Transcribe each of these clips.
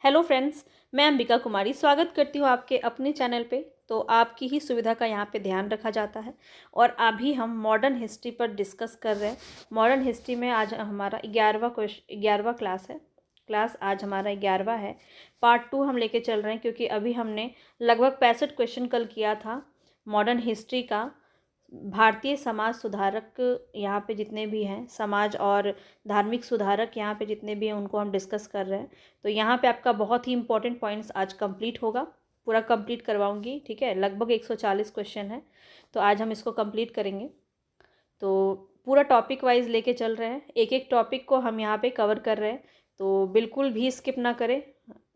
Hello friends, मैं अंबिका कुमारी स्वागत करती हूँ आपके अपने चैनल पे। तो आपकी ही सुविधा का यहाँ पे ध्यान रखा जाता है और अभी हम मॉडर्न हिस्ट्री पर डिस्कस कर रहे हैं। मॉडर्न हिस्ट्री में आज हमारा 11वां क्लास है। क्लास आज हमारा 11वां है। पार्ट 2 हम लेके चल रहे हैं क्योंकि अभी हमने लगभग 65 क्वेश्चन कल किया था मॉडर्न हिस्ट्री का। भारतीय समाज सुधारक यहाँ पे जितने भी हैं, समाज और धार्मिक सुधारक यहाँ पे जितने भी हैं, उनको हम डिस्कस कर रहे हैं। तो यहाँ पे आपका बहुत ही इंपॉर्टेंट पॉइंट्स आज कंप्लीट होगा, पूरा कंप्लीट करवाऊंगी। ठीक है, लगभग 140 क्वेश्चन है, तो आज हम इसको कंप्लीट करेंगे। तो पूरा टॉपिक वाइज लेके चल रहे हैं, एक एक टॉपिक को हम यहाँ पे कवर कर रहे हैं, तो बिल्कुल भी स्किप ना करें।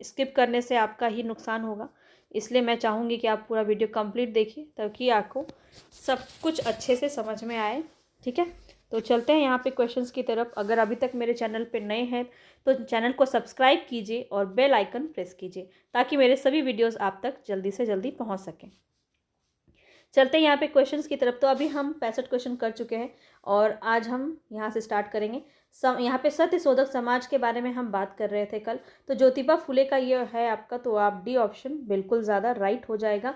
स्किप करने से आपका ही नुकसान होगा, इसलिए मैं चाहूँगी कि आप पूरा वीडियो कंप्लीट देखिए ताकि आपको सब कुछ अच्छे से समझ में आए। ठीक है, तो चलते हैं यहाँ पे क्वेश्चंस की तरफ। अगर अभी तक मेरे चैनल पे नए हैं तो चैनल को सब्सक्राइब कीजिए और बेल आइकन प्रेस कीजिए ताकि मेरे सभी वीडियोस आप तक जल्दी से जल्दी पहुँच सकें। चलते हैं यहाँ पे क्वेश्चंस की तरफ। तो अभी हम 65 क्वेश्चन कर चुके हैं और आज हम यहाँ से स्टार्ट करेंगे। यहाँ पे सत्य शोधक समाज के बारे में हम बात कर रहे थे कल। तो ज्योतिबा फुले का ये है आपका, तो आप डी ऑप्शन बिल्कुल ज़्यादा राइट हो जाएगा।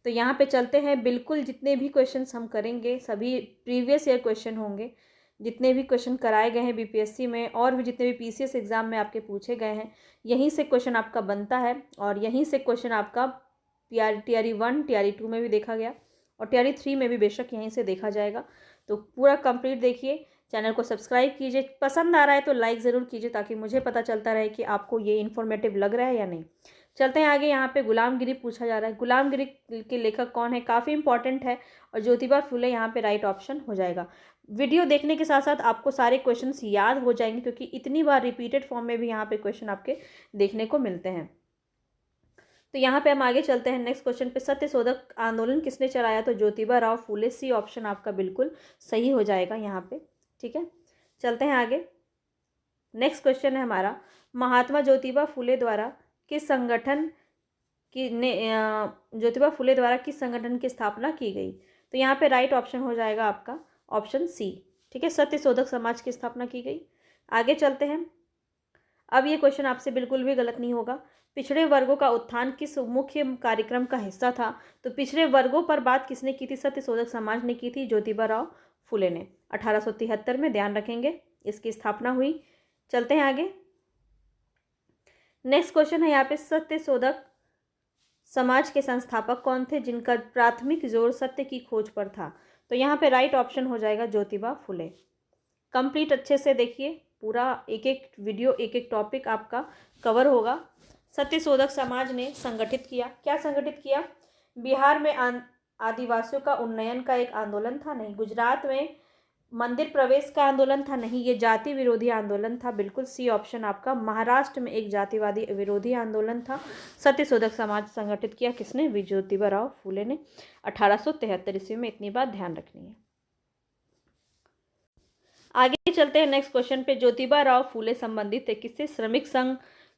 तो यहाँ पे चलते हैं, बिल्कुल जितने भी क्वेश्चंस हम करेंगे सभी प्रीवियस ईयर क्वेश्चन होंगे। जितने भी क्वेश्चन कराए गए हैं बीपीएससी में और भी जितने भी पीसीएस एग्जाम में आपके पूछे गए हैं, यहीं से क्वेश्चन आपका बनता है और यहीं से क्वेश्चन आपका टीआरई 1 टीआरई 2 में भी देखा गया और टीआरई 3 में भी बेशक यहीं से देखा जाएगा। तो पूरा कंप्लीट देखिए, चैनल को सब्सक्राइब कीजिए, पसंद आ रहा है तो लाइक ज़रूर कीजिए ताकि मुझे पता चलता रहे कि आपको ये इन्फॉर्मेटिव लग रहा है या नहीं। चलते हैं आगे। यहाँ पे गुलामगिरी पूछा जा रहा है। गुलामगिरी के लेखक कौन है, काफ़ी इंपॉर्टेंट है और ज्योतिबा फुले यहाँ पे राइट ऑप्शन हो जाएगा। वीडियो देखने के साथ साथ आपको सारे क्वेश्चंस याद हो जाएंगे क्योंकि इतनी बार रिपीटेड फॉर्म में भी यहाँ पे क्वेश्चन आपके देखने को मिलते हैं। तो यहाँ पे हम आगे चलते हैं नेक्स्ट क्वेश्चन पे। सत्य शोधक आंदोलन किसने चलाया, तो ज्योतिबा राव फुले। सी ऑप्शन आपका बिल्कुल सही हो जाएगा यहाँ पे। ठीक है, चलते हैं आगे। नेक्स्ट क्वेश्चन है हमारा, महात्मा ज्योतिबा फुले द्वारा किस संगठन की ज्योतिबा फुले द्वारा किस संगठन की स्थापना की गई। तो यहाँ पे राइट ऑप्शन हो जाएगा आपका ऑप्शन सी। ठीक है, सत्य शोधक समाज की स्थापना की गई। आगे चलते हैं। अब ये क्वेश्चन आपसे बिल्कुल भी गलत नहीं होगा। पिछड़े वर्गों का उत्थान किस मुख्य कार्यक्रम का हिस्सा था, तो पिछड़े वर्गों पर बात किसने की थी, सत्य शोधक समाज ने की थी, ज्योतिबा राव फुले ने। 1873 में, ध्यान रखेंगे, इसकी स्थापना हुई। चलते हैं आगे। नेक्स्ट क्वेश्चन है यहाँ पे, सत्य शोधक समाज के संस्थापक कौन थे जिनका प्राथमिक जोर सत्य की खोज पर था। तो यहाँ पे राइट ऑप्शन हो जाएगा ज्योतिबा फुले। कंप्लीट अच्छे से देखिए, पूरा एक एक वीडियो एक एक टॉपिक आपका कवर होगा। सत्य शोधक समाज ने संगठित किया, क्या संगठित किया, बिहार में आदिवासियों का उन्नयन का एक आंदोलन था, नहीं। गुजरात में मंदिर प्रवेश का आंदोलन था, नहीं। ये जाति विरोधी आंदोलन था, बिल्कुल सी ऑप्शन आपका। महाराष्ट्र में एक जातिवादी विरोधी आंदोलन था। सत्य शोधक समाज संगठित किया किसने, ज्योतिबा राव फुले ने। 1873 ईस्वी में, इतनी बात ध्यान रखनी है। आगे चलते हैं नेक्स्ट क्वेश्चन पे। ज्योतिबा राव फुले संबंधित थे किससे, श्रमिक संघ,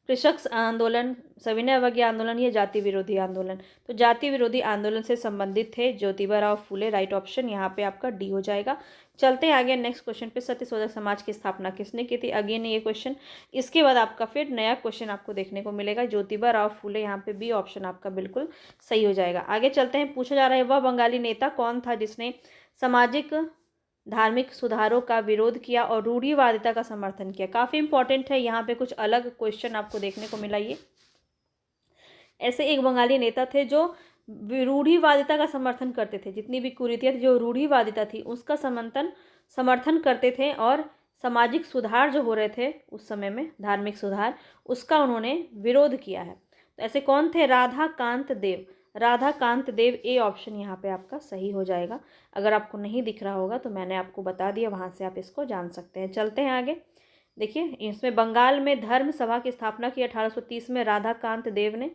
कृषक आंदोलन, सविनय अवज्ञा आंदोलन, या जाति विरोधी आंदोलन। तो जाति विरोधी आंदोलन से संबंधित थे ज्योतिबा राव फुले, राइट ऑप्शन यहाँ पे आपका डी हो जाएगा। चलते हैं आगे नेक्स्ट क्वेश्चन पे। सत्य शोधक समाज की स्थापना किसने की थी, अगेन ये क्वेश्चन। इसके बाद आपका फिर नया क्वेश्चन आपको देखने को मिलेगा, ज्योतिबा राव फुले, यहाँ पे बी ऑप्शन आपका बिल्कुल सही हो जाएगा। आगे चलते हैं। पूछा जा रहा है, वह बंगाली नेता कौन था जिसने सामाजिक धार्मिक सुधारों का विरोध किया और रूढ़िवादिता का समर्थन किया। काफ़ी इंपॉर्टेंट है, यहाँ पे कुछ अलग क्वेश्चन आपको देखने को मिला। ये ऐसे एक बंगाली नेता थे जो रूढ़िवादिता का समर्थन करते थे, जितनी भी कुरीतियाँ जो रूढ़िवादिता थी उसका समर्थन करते थे और सामाजिक सुधार जो हो रहे थे उस समय में, धार्मिक सुधार, उसका उन्होंने विरोध किया है। तो ऐसे कौन थे, राधा कांत देव। राधा कांत देव, ए ऑप्शन यहाँ पे आपका सही हो जाएगा। अगर आपको नहीं दिख रहा होगा तो मैंने आपको बता दिया, वहाँ से आप इसको जान सकते हैं। चलते हैं आगे। देखिए, इसमें बंगाल में धर्म सभा की स्थापना की 1830 में राधा कांत देव ने।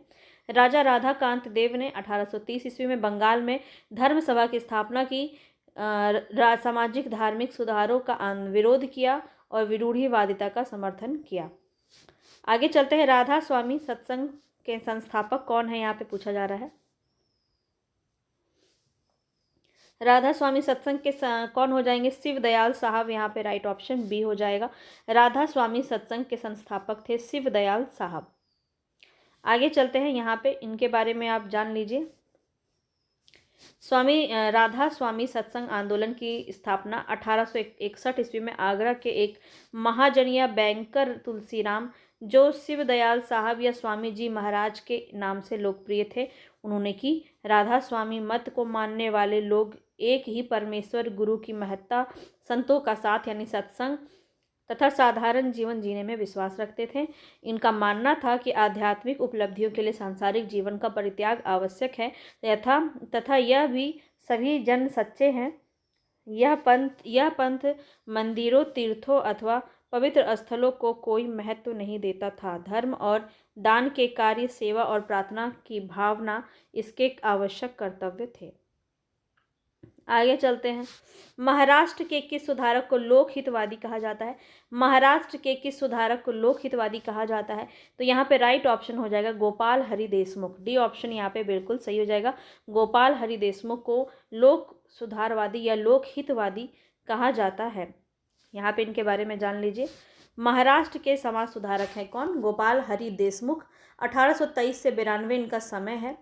राजा राधा कांत देव ने 1830 ईस्वी में बंगाल में धर्म सभा की स्थापना की, सामाजिक धार्मिक सुधारों का विरोध किया और रूढ़िवादिता का समर्थन किया। आगे चलते हैं। राधा स्वामी सत्संग के संस्थापक कौन है, यहाँ पे पूछा जा रहा है। राधा स्वामी सत्संग के कौन हो जाएंगे, शिव दयाल साहब, यहाँ पे राइट ऑप्शन बी हो जाएगा। राधा स्वामी सत्संग के संस्थापक थे शिव दयाल साहब। आगे चलते हैं, यहाँ पे इनके बारे में आप जान लीजिए। राधा स्वामी सत्संग आंदोलन की स्थापना 1861 ईस्वी में आगरा के एक महाजनिया बैंकर तुलसीराम, जो शिव दयाल साहब या स्वामी जी महाराज के नाम से लोकप्रिय थे, उन्होंने की। राधा स्वामी मत को मानने वाले लोग एक ही परमेश्वर गुरु की महत्ता, संतों का साथ यानी सत्संग तथा साधारण जीवन जीने में विश्वास रखते थे। इनका मानना था कि आध्यात्मिक उपलब्धियों के लिए सांसारिक जीवन का परित्याग आवश्यक है तथा यह भी सभी जन सच्चे हैं। यह पंथ मंदिरों, तीर्थों अथवा पवित्र स्थलों को कोई महत्व नहीं देता था। धर्म और दान के कार्य, सेवा और प्रार्थना की भावना इसके आवश्यक कर्तव्य थे। आगे चलते हैं। महाराष्ट्र के किस सुधारक को लोक हितवादी कहा जाता है? महाराष्ट्र के किस सुधारक को लोक हितवादी कहा जाता है? तो यहाँ पे राइट ऑप्शन हो जाएगा गोपाल हरि देशमुख। डी ऑप्शन यहाँ पे बिल्कुल सही हो जाएगा। गोपाल हरि देशमुख को लोक सुधारवादी या लोक हितवादी कहा जाता है। यहाँ पे इनके बारे में जान लीजिए। महाराष्ट्र के समाज सुधारक हैं कौन? गोपाल हरि देशमुख। 1823 से 92 इनका समय है।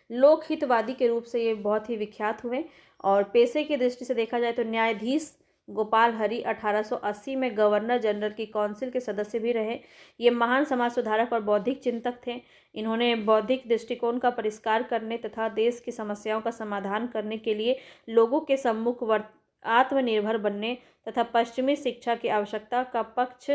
लोक हितवादी के रूप से ये बहुत ही विख्यात हुए और पेशे की दृष्टि से देखा जाए तो न्यायाधीश गोपाल हरि 1880 में गवर्नर जनरल की काउंसिल के सदस्य भी रहे। ये महान समाज सुधारक और बौद्धिक चिंतक थे। इन्होंने बौद्धिक दृष्टिकोण का परिष्कार करने तथा देश की समस्याओं का समाधान करने के लिए लोगों के सम्मुख आत्मनिर्भर बनने तथा पश्चिमी शिक्षा की आवश्यकता का पक्ष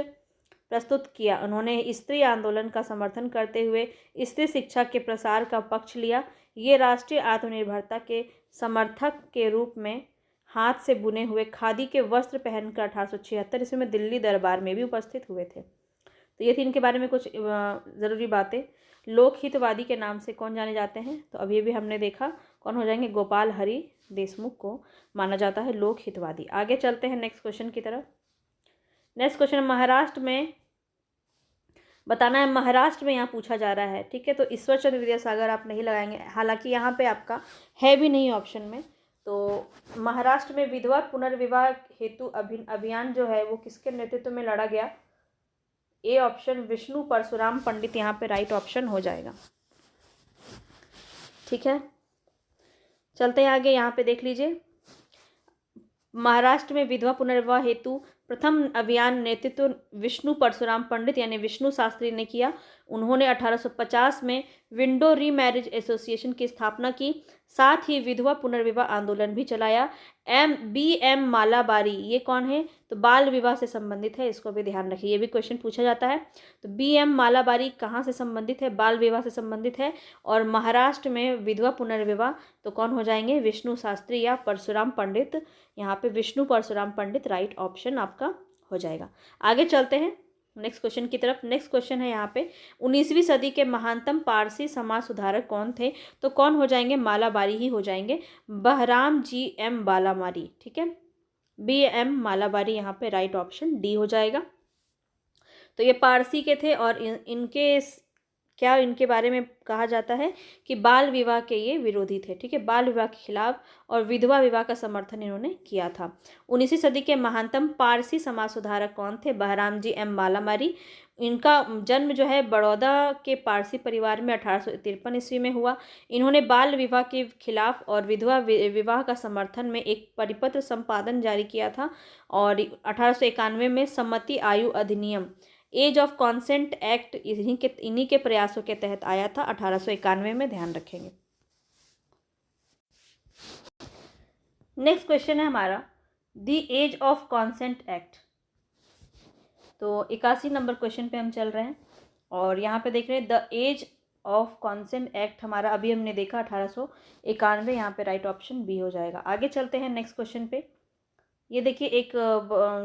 प्रस्तुत किया। उन्होंने स्त्री आंदोलन का समर्थन करते हुए स्त्री शिक्षा के प्रसार का पक्ष लिया। ये राष्ट्रीय आत्मनिर्भरता के समर्थक के रूप में हाथ से बुने हुए खादी के वस्त्र पहनकर 1876 ईस्वी में दिल्ली दरबार में भी उपस्थित हुए थे। तो ये थी इनके बारे में कुछ ज़रूरी बातें। लोक हितवादी के नाम से कौन जाने जाते हैं? तो अभी भी हमने देखा कौन हो जाएंगे, गोपाल हरि देशमुख को माना जाता है लोक हितवादी। आगे चलते हैं नेक्स्ट क्वेश्चन की तरफ। नेक्स्ट क्वेश्चन महाराष्ट्र में बताना है। महाराष्ट्र में यहाँ पूछा जा रहा है, ठीक है। तो ईश्वर चंद्र विद्यासागर आप नहीं लगाएंगे, हालांकि यहाँ पे आपका है भी नहीं ऑप्शन में। तो महाराष्ट्र में विधवा पुनर्विवाह हेतु अभियान जो है वो किसके नेतृत्व में लड़ा गया? ए ऑप्शन विष्णु परशुराम पंडित यहाँ पे राइट ऑप्शन हो जाएगा, ठीक है। चलते हैं आगे। यहाँ पे देख लीजिए, महाराष्ट्र में विधवा पुनर्विवाह हेतु प्रथम अभियान नेतृत्व विष्णु परशुराम पंडित यानी विष्णु शास्त्री ने किया। उन्होंने 1850 में विंडो रीमैरिज एसोसिएशन की स्थापना की, साथ ही विधवा पुनर्विवाह आंदोलन भी चलाया। बी.एम. मालाबारी ये कौन है? तो बाल विवाह से संबंधित है, इसको भी ध्यान रखिए, ये भी क्वेश्चन पूछा जाता है। तो बी.एम. मालाबारी कहाँ से संबंधित है? बाल विवाह से संबंधित है। और महाराष्ट्र में विधवा पुनर्विवाह तो कौन हो जाएंगे? विष्णु शास्त्री या परशुराम पंडित। यहाँ पे विष्णु परशुराम पंडित राइट ऑप्शन आपका हो जाएगा। आगे चलते हैं नेक्स्ट क्वेश्चन की तरफ। नेक्स्ट क्वेश्चन है यहाँ पे 19वीं सदी के महानतम पारसी समाज सुधारक कौन थे? तो कौन हो जाएंगे? मालाबारी ही हो जाएंगे, बहराम जी एम बालामारी, ठीक है। बी.एम. मालाबारी यहाँ पे राइट ऑप्शन डी हो जाएगा। तो ये पारसी के थे और इनके बारे में कहा जाता है कि बाल विवाह के ये विरोधी थे, ठीक है। बाल विवाह के खिलाफ और विधवा विवाह का समर्थन इन्होंने किया था। 19वीं सदी के महानतम पारसी समाज सुधारक कौन थे? Behramji M Malabari. इनका जन्म जो है बड़ौदा के पारसी परिवार में 1853 ईस्वी में हुआ। इन्होंने बाल विवाह के खिलाफ और विधवा विवाह का समर्थन में एक परिपत्र संपादन जारी किया था और 1891 में सम्मति आयु अधिनियम एज ऑफ कॉन्सेंट एक्ट इन्हीं के प्रयासों के तहत आया था 1891 में, ध्यान रखेंगे। नेक्स्ट क्वेश्चन है हमारा the age of consent act. तो 81 नंबर क्वेश्चन पे हम चल रहे हैं और यहाँ पे देख रहे हैं the age of consent act हमारा अभी हमने देखा 1891, यहाँ पे राइट ऑप्शन बी हो जाएगा। आगे चलते हैं नेक्स्ट क्वेश्चन पे। ये देखिए एक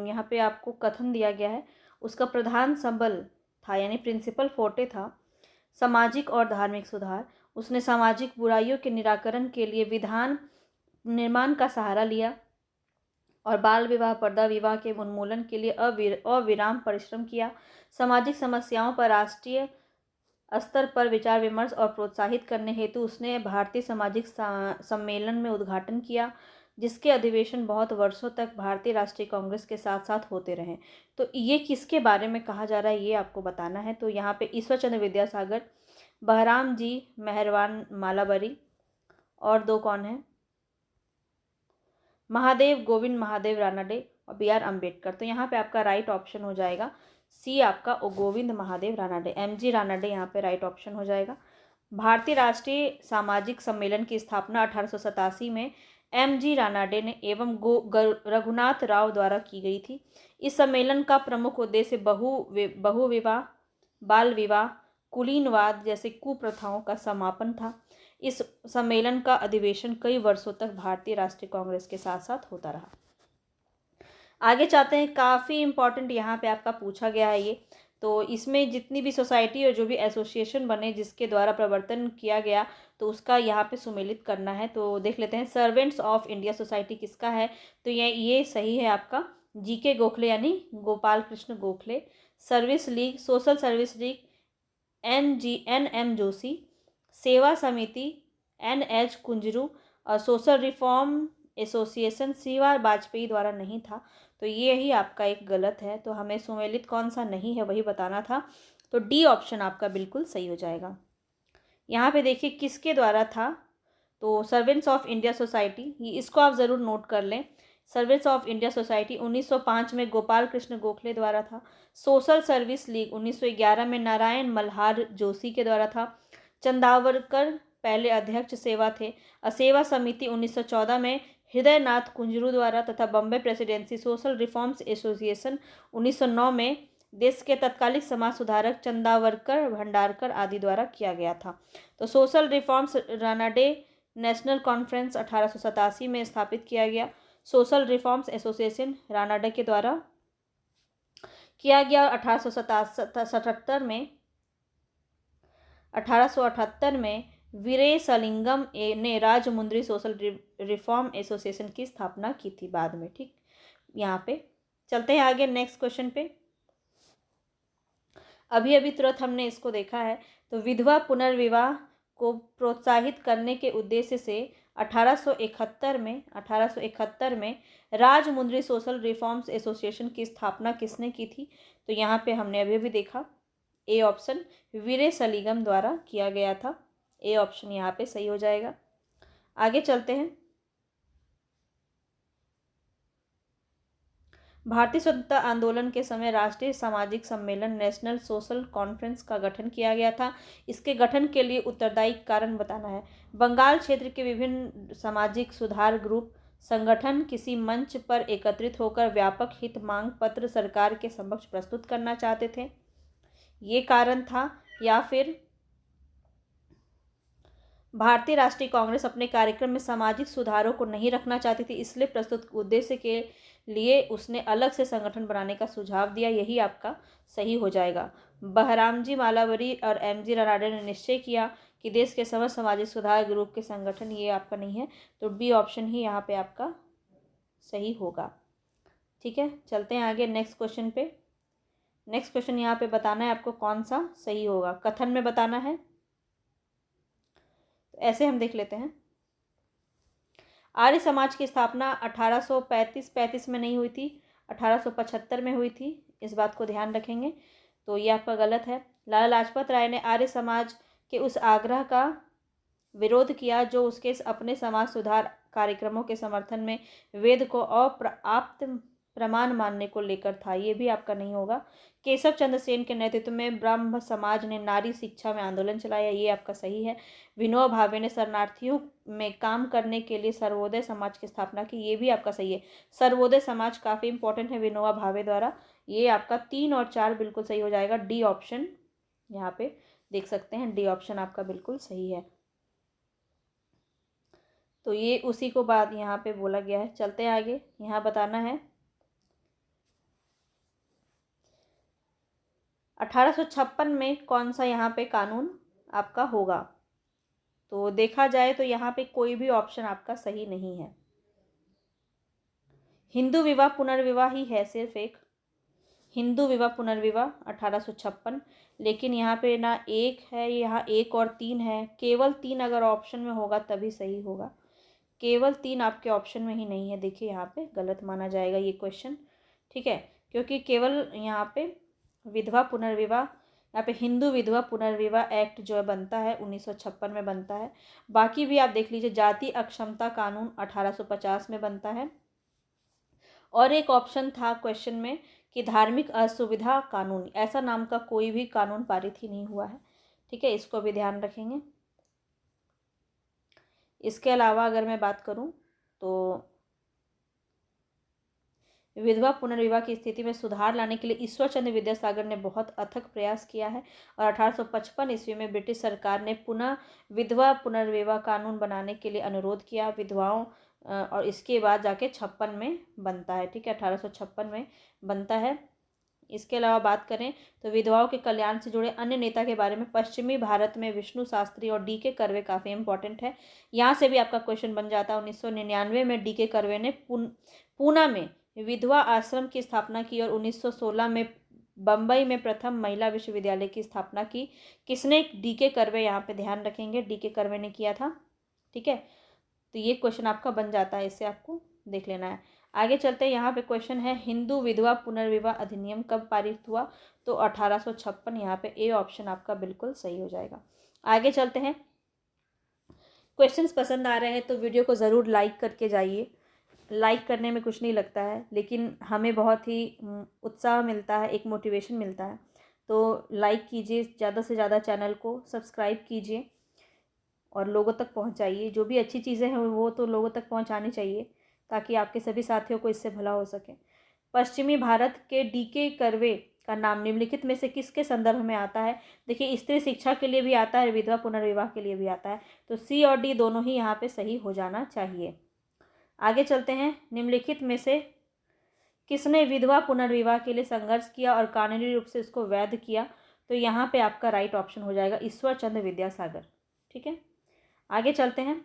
यहाँ पे आपको कथन दिया गया है, उसका प्रधान संबल था यानी प्रिंसिपल फोर्टे था सामाजिक और धार्मिक सुधार। उसने सामाजिक बुराइयों के निराकरण के लिए विधान निर्माण का सहारा लिया और बाल विवाह, पर्दा विवाह के उन्मूलन के लिए अविराम परिश्रम किया। सामाजिक समस्याओं पर राष्ट्रीय स्तर पर विचार विमर्श और प्रोत्साहित करने हेतु उसने भारतीय सामाजिक सम्मेलन में उद्घाटन किया। जिसके अधिवेशन बहुत वर्षों तक भारतीय राष्ट्रीय कांग्रेस के साथ साथ होते रहे। तो ये किसके बारे में कहा जा रहा है ये आपको बताना है। तो यहाँ पे ईश्वर चंद्र विद्यासागर, बहराम जी मेहरबान मालाबरी, और दो कौन है, महादेव गोविंद महादेव रानडे और बी आर अम्बेडकर। तो यहाँ पे आपका राइट ऑप्शन हो जाएगा सी, आपका गोविंद महादेव रानडे, एम जी रानडे यहाँ पे राइट ऑप्शन हो जाएगा। भारतीय राष्ट्रीय सामाजिक सम्मेलन की स्थापना 1887 में एम जी रानडे ने एवं रघुनाथ राव द्वारा की गई थी। इस सम्मेलन का प्रमुख उद्देश्य बहुविवाह, बाल विवाह, कुलीनवाद जैसे कुप्रथाओं का समापन था। इस सम्मेलन का अधिवेशन कई वर्षों तक भारतीय राष्ट्रीय कांग्रेस के साथ साथ होता रहा। आगे चाहते हैं, काफ़ी इंपॉर्टेंट यहाँ पे आपका पूछा गया है ये। तो इसमें जितनी भी सोसाइटी और जो भी एसोसिएशन बने जिसके द्वारा प्रवर्तन किया गया तो उसका यहाँ पे सुमेलित करना है। तो देख लेते हैं, सर्वेंट्स ऑफ इंडिया सोसाइटी किसका है। तो ये सही है आपका जीके गोखले यानी Gopal Krishna Gokhale. Service league, social service league NM Joshi, सेवा समिति NH कुंजरू, और social reform association CR Vajpayee द्वारा नहीं था। तो ये ही आपका एक गलत है। तो हमें सुमेलित कौन सा नहीं है वही बताना था। तो डी ऑप्शन आपका बिल्कुल सही हो जाएगा। यहाँ पे देखिए किसके द्वारा था, तो सर्वेंट्स ऑफ इंडिया सोसाइटी, इसको आप ज़रूर नोट कर लें। सर्वेंट्स ऑफ इंडिया सोसाइटी 1905 में गोपाल कृष्ण गोखले द्वारा था। सोशल सर्विस लीग 1911 में नारायण मल्हार जोशी के द्वारा था। चंदावरकर पहले अध्यक्ष सेवा थे। सेवा समिति 1914 में हृदयनाथ कुंजरू द्वारा तथा Bombay presidency social reforms association 1909 में देश के तत्कालिक समाज सुधारक चंदावरकर, भंडारकर आदि द्वारा किया गया था। तो social reforms Ranade national conference 1887 में स्थापित किया गया। सोशल रिफॉर्म्स एसोसिएशन रानडे के द्वारा किया गया। 1878 में वीरेसलिंगम ने राजमुंद्री सोशल रिफॉर्म एसोसिएशन की स्थापना की थी बाद में। ठीक, यहाँ पे चलते हैं आगे नेक्स्ट क्वेश्चन पे। अभी तुरंत हमने इसको देखा है। तो विधवा पुनर्विवाह को प्रोत्साहित करने के उद्देश्य से 1871 में राजमुंद्री सोशल रिफॉर्म्स एसोसिएशन की स्थापना किसने की थी। तो यहाँ पे हमने अभी देखा ए ऑप्शन वीरेसलिंगम द्वारा किया गया था। ए ऑप्शन यहाँ पे सही हो जाएगा। आगे चलते हैं। भारतीय स्वतंत्रता आंदोलन के समय राष्ट्रीय सामाजिक सम्मेलन नेशनल सोशल कॉन्फ्रेंस का गठन किया गया था। इसके गठन के लिए उत्तरदायी कारण बताना है। बंगाल क्षेत्र के विभिन्न सामाजिक सुधार ग्रुप संगठन किसी मंच पर एकत्रित होकर व्यापक हित मांग पत्र सरकार के समक्ष प्रस्तुत करना चाहते थे, ये कारण था। या फिर भारतीय राष्ट्रीय कांग्रेस अपने कार्यक्रम में सामाजिक सुधारों को नहीं रखना चाहती थी, इसलिए प्रस्तुत उद्देश्य के लिए उसने अलग से संगठन बनाने का सुझाव दिया। यही आपका सही हो जाएगा। बहरामजी मालावरी और MG रानडे ने निश्चय किया कि देश के समस्त सामाजिक सुधार ग्रुप के संगठन, ये आपका नहीं है। तो बी ऑप्शन ही यहाँ पे आपका सही होगा। ठीक है, चलते हैं आगे नेक्स्ट क्वेश्चन पे। नेक्स्ट क्वेश्चन यहाँ पे बताना है आपको कौन सा सही होगा, कथन में बताना है। तो ऐसे हम देख लेते हैं। आर्य समाज की स्थापना 1835 में नहीं हुई थी, 1875 में हुई थी। इस बात को ध्यान रखेंगे। तो ये आपका गलत है। लाला लाजपत राय ने आर्य समाज के उस आग्रह का विरोध किया जो उसके अपने समाज सुधार कार्यक्रमों के समर्थन में वेद को अप्राप्त प्रमाण मानने को लेकर था। ये भी आपका नहीं होगा। केशव चंद्र सेन के नेतृत्व में ब्राह्म समाज ने नारी शिक्षा में आंदोलन चलाया, ये आपका सही है। विनोबा भावे ने शरणार्थियों में काम करने के लिए सर्वोदय समाज की स्थापना की, ये भी आपका सही है। सर्वोदय समाज काफ़ी इंपॉर्टेंट है विनोबा भावे द्वारा। ये आपका 3 और 4 बिल्कुल सही हो जाएगा। डी ऑप्शन यहाँ पे देख सकते हैं, डी ऑप्शन आपका बिल्कुल सही है। तो ये उसी को बाद यहाँ पे बोला गया है। चलते हैं आगे। यहाँ बताना है 1856 में कौन सा यहाँ पे कानून आपका होगा। तो देखा जाए तो यहाँ पे कोई भी ऑप्शन आपका सही नहीं है। हिंदू विवाह पुनर्विवाह ही है, सिर्फ एक हिंदू विवाह पुनर्विवाह 1856। लेकिन यहाँ पे ना एक है, यहाँ 1 और 3 है। केवल 3 अगर ऑप्शन में होगा तभी सही होगा। केवल 3 आपके ऑप्शन में ही नहीं है। देखिए यहाँ पे गलत माना जाएगा ये क्वेश्चन, ठीक है, क्योंकि केवल यहाँ पे विधवा पुनर्विवाह, यहाँ पे हिंदू विधवा पुनर्विवाह एक्ट जो है बनता है 1956 में बनता है। बाकी भी आप देख लीजिए, जाति अक्षमता कानून 1850 में बनता है। और एक ऑप्शन था क्वेश्चन में कि धार्मिक असुविधा कानून, ऐसा नाम का कोई भी कानून पारित ही नहीं हुआ है, ठीक है, इसको भी ध्यान रखेंगे। इसके अलावा अगर मैं बात करूं तो विधवा पुनर्विवाह की स्थिति में सुधार लाने के लिए ईश्वर चंद्र विद्यासागर ने बहुत अथक प्रयास किया है और 1855 ईस्वी में ब्रिटिश सरकार ने पुनः विधवा पुनर्विवाह कानून बनाने के लिए अनुरोध किया विधवाओं, और इसके बाद जाके 56 में बनता है, ठीक है, 1856 में बनता है। इसके अलावा बात करें तो विधवाओं के कल्याण से जुड़े अन्य नेता के बारे में पश्चिमी भारत में विष्णु शास्त्री और डी.के. कर्वे काफ़ी इंपॉर्टेंट है, यहाँ से भी आपका क्वेश्चन बन जाता है। 1999 में डी.के. कर्वे ने पूना में विधवा आश्रम की स्थापना की और 1916 में बम्बई में प्रथम महिला विश्वविद्यालय की स्थापना की। किसने? डी.के. कर्वे, यहाँ पे ध्यान रखेंगे डी.के. कर्वे ने किया था, ठीक है। तो ये क्वेश्चन आपका बन जाता है, इससे आपको देख लेना है। आगे चलते हैं, यहाँ पे क्वेश्चन है हिंदू विधवा पुनर्विवाह अधिनियम कब पारित हुआ? तो 1856, यहाँ पे ए ऑप्शन आपका बिल्कुल सही हो जाएगा। आगे चलते हैं, क्वेश्चंस पसंद आ रहे हैं तो वीडियो को ज़रूर लाइक करके जाइए। लाइक करने में कुछ नहीं लगता है, लेकिन हमें बहुत ही उत्साह मिलता है, एक मोटिवेशन मिलता है। तो लाइक कीजिए, ज़्यादा से ज़्यादा चैनल को सब्सक्राइब कीजिए और लोगों तक पहुंचाइए। जो भी अच्छी चीज़ें हैं वो तो लोगों तक पहुंचानी चाहिए, ताकि आपके सभी साथियों को इससे भला हो सके। पश्चिमी भारत के डी.के. कर्वे का नाम निम्नलिखित में से किसके संदर्भ में आता है? देखिए, स्त्री शिक्षा के लिए भी आता है, विधवा पुनर्विवाह के लिए भी आता है, तो सी और डी दोनों ही यहाँ पे सही हो जाना चाहिए। आगे चलते हैं, निम्नलिखित में से किसने विधवा पुनर्विवाह के लिए संघर्ष किया और कानूनी रूप से इसको वैध किया? तो यहाँ पे आपका राइट ऑप्शन हो जाएगा ईश्वर चंद्र विद्यासागर, ठीक है। आगे चलते हैं,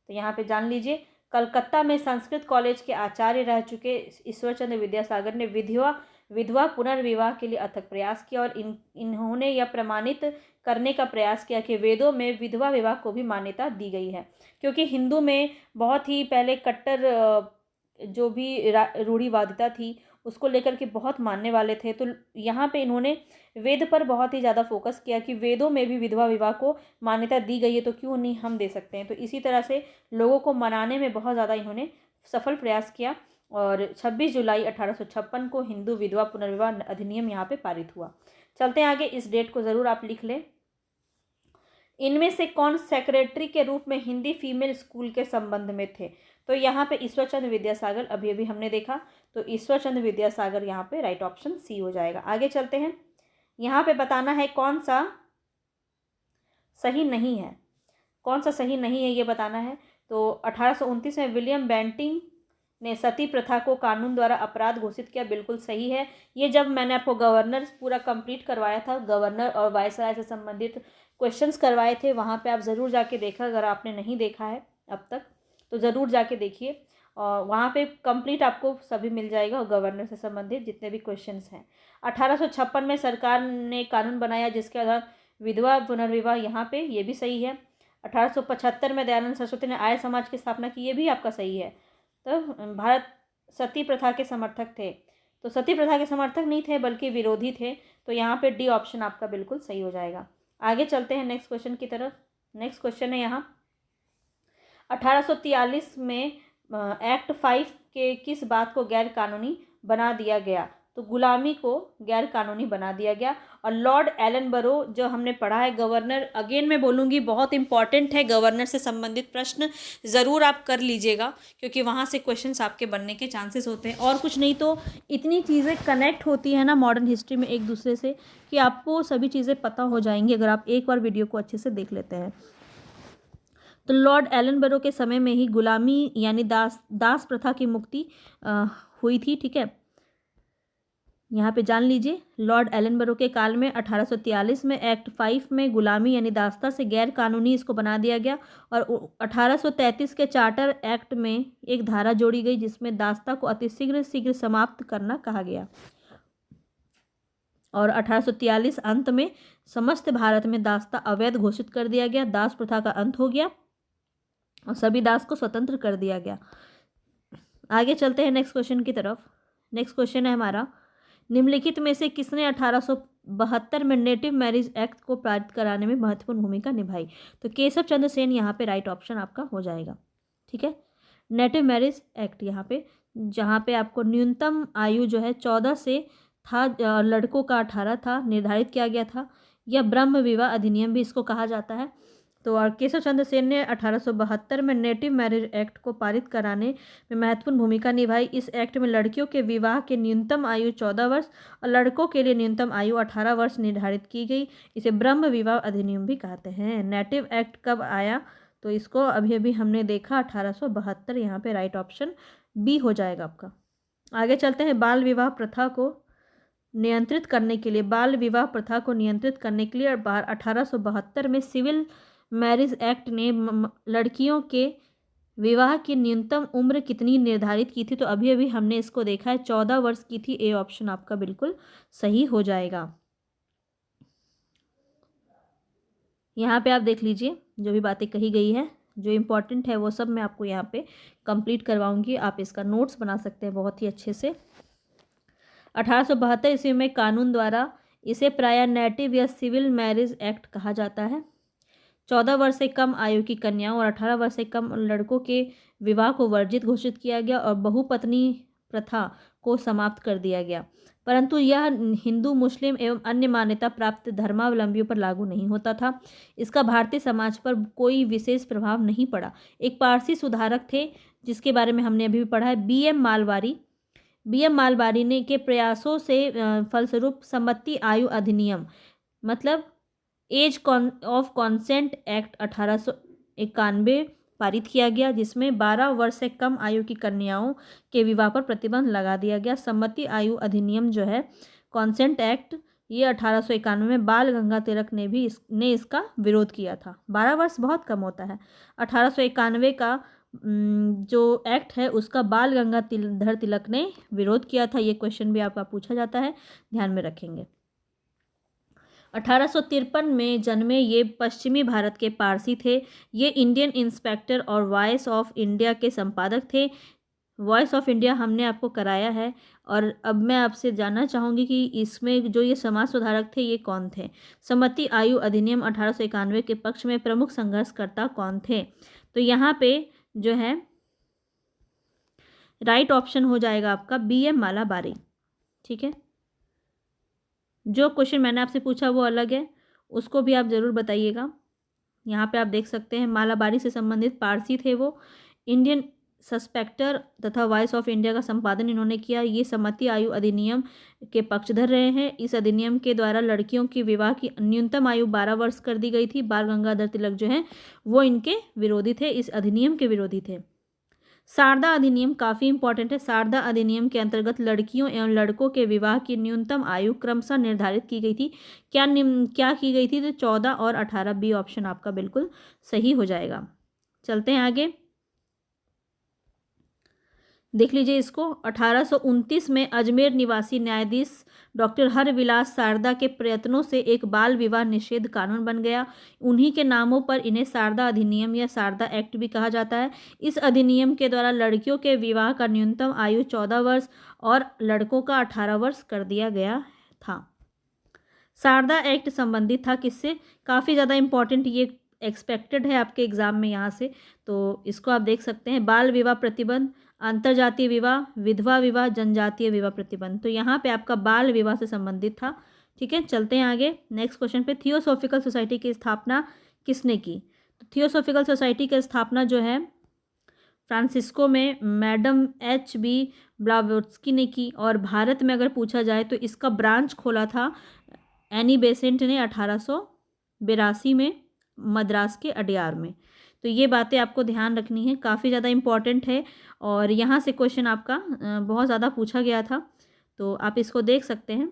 तो यहाँ पे जान लीजिए, कलकत्ता में संस्कृत कॉलेज के आचार्य रह चुके ईश्वर चंद्र विद्यासागर ने विधवा पुनर्विवाह के लिए अथक प्रयास किया और इन्होंने यह प्रमाणित करने का प्रयास किया कि वेदों में विधवा विवाह को भी मान्यता दी गई है। क्योंकि हिंदू में बहुत ही पहले कट्टर जो भी रूढ़िवादिता थी उसको लेकर के बहुत मानने वाले थे, तो यहाँ पे इन्होंने वेद पर बहुत ही ज़्यादा फोकस किया कि वेदों में भी विधवा विवाह को मान्यता दी गई है, तो क्यों नहीं हम दे सकते हैं। तो इसी तरह से लोगों को मनाने में बहुत ज़्यादा इन्होंने सफल प्रयास किया और 26 जुलाई 1856 को हिंदू विधवा पुनर्विवाह अधिनियम यहाँ पे पारित हुआ। चलते हैं आगे, इस डेट को ज़रूर आप लिख लें। इनमें से कौन सेक्रेटरी के रूप में हिंदी फीमेल स्कूल के संबंध में थे? तो यहाँ पे ईश्वर चंद्र विद्यासागर, अभी अभी हमने देखा, तो ईश्वर चंद्र विद्यासागर यहाँ पे राइट ऑप्शन सी हो जाएगा। आगे चलते हैं, यहाँ पे बताना है कौन सा सही नहीं है, कौन सा सही नहीं है ये बताना है। तो 1829 में विलियम बेंटिंग ने सती प्रथा को कानून द्वारा अपराध घोषित किया, बिल्कुल सही है। ये जब मैंने आपको गवर्नर पूरा कंप्लीट करवाया था, गवर्नर और वायसराय से संबंधित क्वेश्चंस करवाए थे, वहाँ पे आप ज़रूर जाके देखा, अगर आपने नहीं देखा है अब तक तो ज़रूर जाके देखिए, और वहाँ पे कंप्लीट आपको सभी मिल जाएगा और गवर्नर से संबंधित जितने भी क्वेश्चंस हैं। 1856 में सरकार ने कानून बनाया जिसके आधार विधवा पुनर्विवाह, यहाँ पे ये भी सही है। 1875 में दयानंद सरस्वती ने आर्य समाज की स्थापना की, ये भी आपका सही है। तो भारत सती प्रथा के समर्थक थे, तो सती प्रथा के समर्थक नहीं थे बल्कि विरोधी थे, तो यहाँ पे डी ऑप्शन आपका बिल्कुल सही हो जाएगा। आगे चलते हैं नेक्स्ट क्वेश्चन की तरफ। नेक्स्ट क्वेश्चन है यहाँ 1843 में एक्ट 5 के किस बात को गैर कानूनी बना दिया गया? तो गुलामी को गैर कानूनी बना दिया गया। और लॉर्ड एलनबरो जो हमने पढ़ा है, गवर्नर, अगेन मैं बोलूँगी बहुत इंपॉर्टेंट है, गवर्नर से संबंधित प्रश्न ज़रूर आप कर लीजिएगा, क्योंकि वहाँ से क्वेश्चंस आपके बनने के चांसेस होते हैं। और कुछ नहीं तो इतनी चीज़ें कनेक्ट होती हैं ना मॉडर्न हिस्ट्री में एक दूसरे से, कि आपको सभी चीज़ें पता हो जाएंगी अगर आप एक बार वीडियो को अच्छे से देख लेते हैं। तो लॉर्ड एलनबरो के समय में ही गुलामी यानी दास प्रथा की मुक्ति हुई थी, ठीक है। यहाँ पे जान लीजिए, लॉर्ड एलनबरो के काल में 1843 में एक्ट 5 में गुलामी यानी दास्ता से गैर कानूनी इसको बना दिया गया, और 1833 के चार्टर एक्ट में एक धारा जोड़ी गई जिसमें दास्ता को अतिशीघ्र समाप्त करना कहा गया। और 1843 अंत में समस्त भारत में दास्ता अवैध घोषित कर दिया गया, दास प्रथा का अंत हो गया। और सभी दास को स्वतंत्र कर दिया गया। आगे चलते हैं नेक्स्ट क्वेश्चन की तरफ। नेक्स्ट क्वेश्चन है हमारा, निम्नलिखित में से किसने 1872 में नेटिव मैरिज एक्ट को पारित कराने में महत्वपूर्ण भूमिका निभाई? तो केशव चंद्र सेन यहाँ पे राइट ऑप्शन आपका हो जाएगा। ठीक है, नेटिव मैरिज एक्ट यहाँ पे, जहाँ पे आपको न्यूनतम आयु जो है 14 से था, लड़कों का 18 था, निर्धारित किया गया था। यह ब्रह्म विवाह अधिनियम भी इसको कहा जाता है। तो और केशव चंद्र सेन ने 1872 में नेटिव मैरिज एक्ट को पारित कराने में महत्वपूर्ण भूमिका निभाई। इस एक्ट में लड़कियों के विवाह के न्यूनतम आयु 14 वर्ष और लड़कों के लिए न्यूनतम आयु 18 वर्ष निर्धारित की गई। इसे ब्रह्म विवाह अधिनियम भी कहते हैं। नेटिव एक्ट कब आया? तो इसको अभी अभी हमने देखा 1872, यहाँ पे राइट ऑप्शन बी हो जाएगा आपका। आगे चलते हैं, बाल विवाह प्रथा को नियंत्रित करने के लिए, बाल विवाह प्रथा को नियंत्रित करने के लिए 1872 में सिविल मैरिज एक्ट ने लड़कियों के विवाह की न्यूनतम उम्र कितनी निर्धारित की थी? तो अभी अभी हमने इसको देखा है 14 वर्ष की थी। ए ऑप्शन आपका बिल्कुल सही हो जाएगा। यहाँ पे आप देख लीजिए, जो भी बातें कही गई है, जो इम्पोर्टेंट है वो सब मैं आपको यहाँ पे कंप्लीट करवाऊंगी। आप इसका नोट्स बना सकते हैं बहुत ही अच्छे से। 1872 ईस्वी में कानून द्वारा इसे प्रायः नेटिव या सिविल मैरिज एक्ट कहा जाता है। 14 वर्ष से कम आयु की कन्याओं और 18 वर्ष से कम लड़कों के विवाह को वर्जित घोषित किया गया और बहुपत्नी प्रथा को समाप्त कर दिया गया। परंतु यह हिंदू, मुस्लिम एवं अन्य मान्यता प्राप्त धर्मावलंबियों पर लागू नहीं होता था। इसका भारतीय समाज पर कोई विशेष प्रभाव नहीं पड़ा। एक पारसी सुधारक थे जिसके बारे में हमने अभी भी पढ़ा है, B.M. मालवारी। B.M. मालवारी ने के प्रयासों से फलस्वरूप सम्मति आयु अधिनियम, मतलब एज ऑफ कॉन्सेंट एक्ट 1891 पारित किया गया, जिसमें 12 वर्ष से कम आयु की कन्याओं के विवाह पर प्रतिबंध लगा दिया गया। सम्मति आयु अधिनियम जो है, कॉन्सेंट एक्ट, ये 1891 में बाल गंगा तिलक ने भी इसका विरोध किया था। 12 वर्ष बहुत कम होता है। 1891 का जो एक्ट है उसका बाल गंगाधर तिलक ने विरोध किया था। ये क्वेश्चन भी आपका पूछा जाता है, ध्यान में रखेंगे। 1853 में जन्मे ये पश्चिमी भारत के पारसी थे। ये इंडियन इंस्पेक्टर और वॉइस ऑफ इंडिया के संपादक थे। वॉइस ऑफ इंडिया हमने आपको कराया है। और अब मैं आपसे जानना चाहूँगी कि इसमें जो ये समाज सुधारक थे ये कौन थे? सम्मति आयु अधिनियम 1891 के पक्ष में प्रमुख संघर्षकर्ता कौन थे? तो यहाँ पे जो है राइट ऑप्शन हो जाएगा आपका B.M. मालाबारी। ठीक है, जो क्वेश्चन मैंने आपसे पूछा वो अलग है, उसको भी आप ज़रूर बताइएगा। यहाँ पे आप देख सकते हैं, मालाबारी से संबंधित पारसी थे वो। इंडियन सस्पेक्टर तथा वॉइस ऑफ इंडिया का संपादन इन्होंने किया। ये सम्मति आयु अधिनियम के पक्षधर रहे हैं। इस अधिनियम के द्वारा लड़कियों की विवाह की न्यूनतम आयु 12 वर्ष कर दी गई थी। बाल गंगाधर तिलक जो हैं वो इनके विरोधी थे, इस अधिनियम के विरोधी थे। शारदा अधिनियम काफ़ी इंपॉर्टेंट है। शारदा अधिनियम के अंतर्गत लड़कियों एवं लड़कों के विवाह की न्यूनतम आयु क्रमशः निर्धारित की गई थी। क्या की गई थी? तो 14 और 18। बी ऑप्शन आपका बिल्कुल सही हो जाएगा। चलते हैं आगे, देख लीजिए इसको। 1829 में अजमेर निवासी न्यायाधीश डॉक्टर हरविलास शारदा के प्रयत्नों से एक बाल विवाह निषेध कानून बन गया। उन्हीं के नामों पर इन्हें शारदा अधिनियम या शारदा एक्ट भी कहा जाता है। इस अधिनियम के द्वारा लड़कियों के विवाह का न्यूनतम आयु 14 वर्ष और लड़कों का 18 वर्ष कर दिया गया था। शारदा एक्ट संबंधित था किससे? काफ़ी ज़्यादा इंपॉर्टेंट ये एक्सपेक्टेड है आपके एग्जाम में यहाँ से, तो इसको आप देख सकते हैं। बाल विवाह प्रतिबंध, अंतरजातीय विवाह, विधवा विवाह, जनजातीय विवाह प्रतिबंध। तो यहाँ पे आपका बाल विवाह से संबंधित था। ठीक है, चलते हैं आगे नेक्स्ट क्वेश्चन पे। थियोसॉफिकल सोसाइटी की स्थापना किसने की? तो थियोसॉफिकल सोसाइटी की स्थापना जो है फ्रांसिस्को में मैडम H.B. ब्लावत्स्की ने की। और भारत में अगर पूछा जाए तो इसका ब्रांच खोला था एनी बेसेंट ने 1882 में मद्रास के अडयार में। तो ये बातें आपको ध्यान रखनी है, काफ़ी ज़्यादा इम्पॉर्टेंट है और यहाँ से क्वेश्चन आपका बहुत ज़्यादा पूछा गया था, तो आप इसको देख सकते हैं।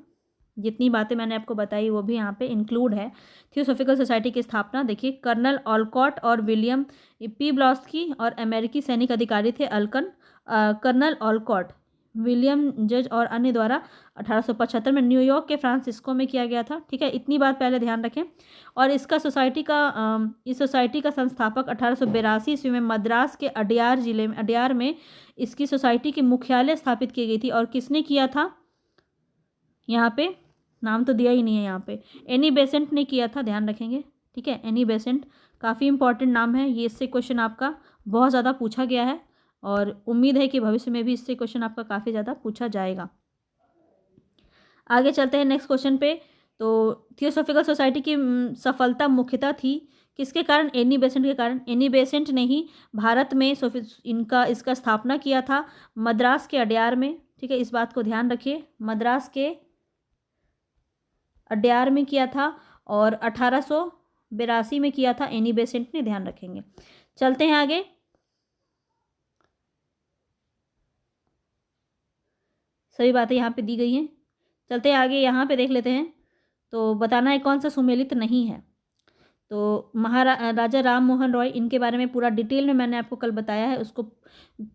जितनी बातें मैंने आपको बताई वो भी यहाँ पे इंक्लूड है। थियोसॉफिकल सोसाइटी की स्थापना देखिए, कर्नल ऑलकॉट और विलियम P. ब्लॉस्की और अमेरिकी सैनिक अधिकारी थे कर्नल ऑलकॉट, विलियम जज और अन्य द्वारा 1875 में न्यूयॉर्क के फ्रांसिस्को में किया गया था। ठीक है, इतनी बात पहले ध्यान रखें। और इसका इस सोसाइटी का संस्थापक 1882 ईस्वी में मद्रास के अडयार में इसकी सोसाइटी की मुख्यालय स्थापित की गई थी। और किसने किया था, यहाँ पे नाम तो दिया ही नहीं है, यहाँ पे एनी बेसेंट ने किया था, ध्यान रखेंगे। ठीक है, एनी बेसेंट काफ़ी इंपॉर्टेंट नाम है ये, इससे क्वेश्चन आपका बहुत ज़्यादा पूछा गया है और उम्मीद है कि भविष्य में भी इससे क्वेश्चन आपका काफ़ी ज़्यादा पूछा जाएगा। आगे चलते हैं नेक्स्ट क्वेश्चन पे। तो थियोसॉफिकल सोसाइटी की सफलता मुख्यतः थी किसके कारण, एनी बेसेंट के कारण। एनी बेसेंट ने ही भारत में इसका स्थापना किया था मद्रास के अडयार में। ठीक है, इस बात को ध्यान रखिए, मद्रास के अडयार में किया था और 1882 में किया था एनी बेसेंट ने, ध्यान रखेंगे। चलते हैं आगे। सभी बातें यहाँ पे दी गई हैं। चलते हैं आगे, यहाँ पे देख लेते हैं। तो बताना है कौन सा सुमेलित नहीं है। तो राजा राम मोहन रॉय, इनके बारे में पूरा डिटेल में मैंने आपको कल बताया है, उसको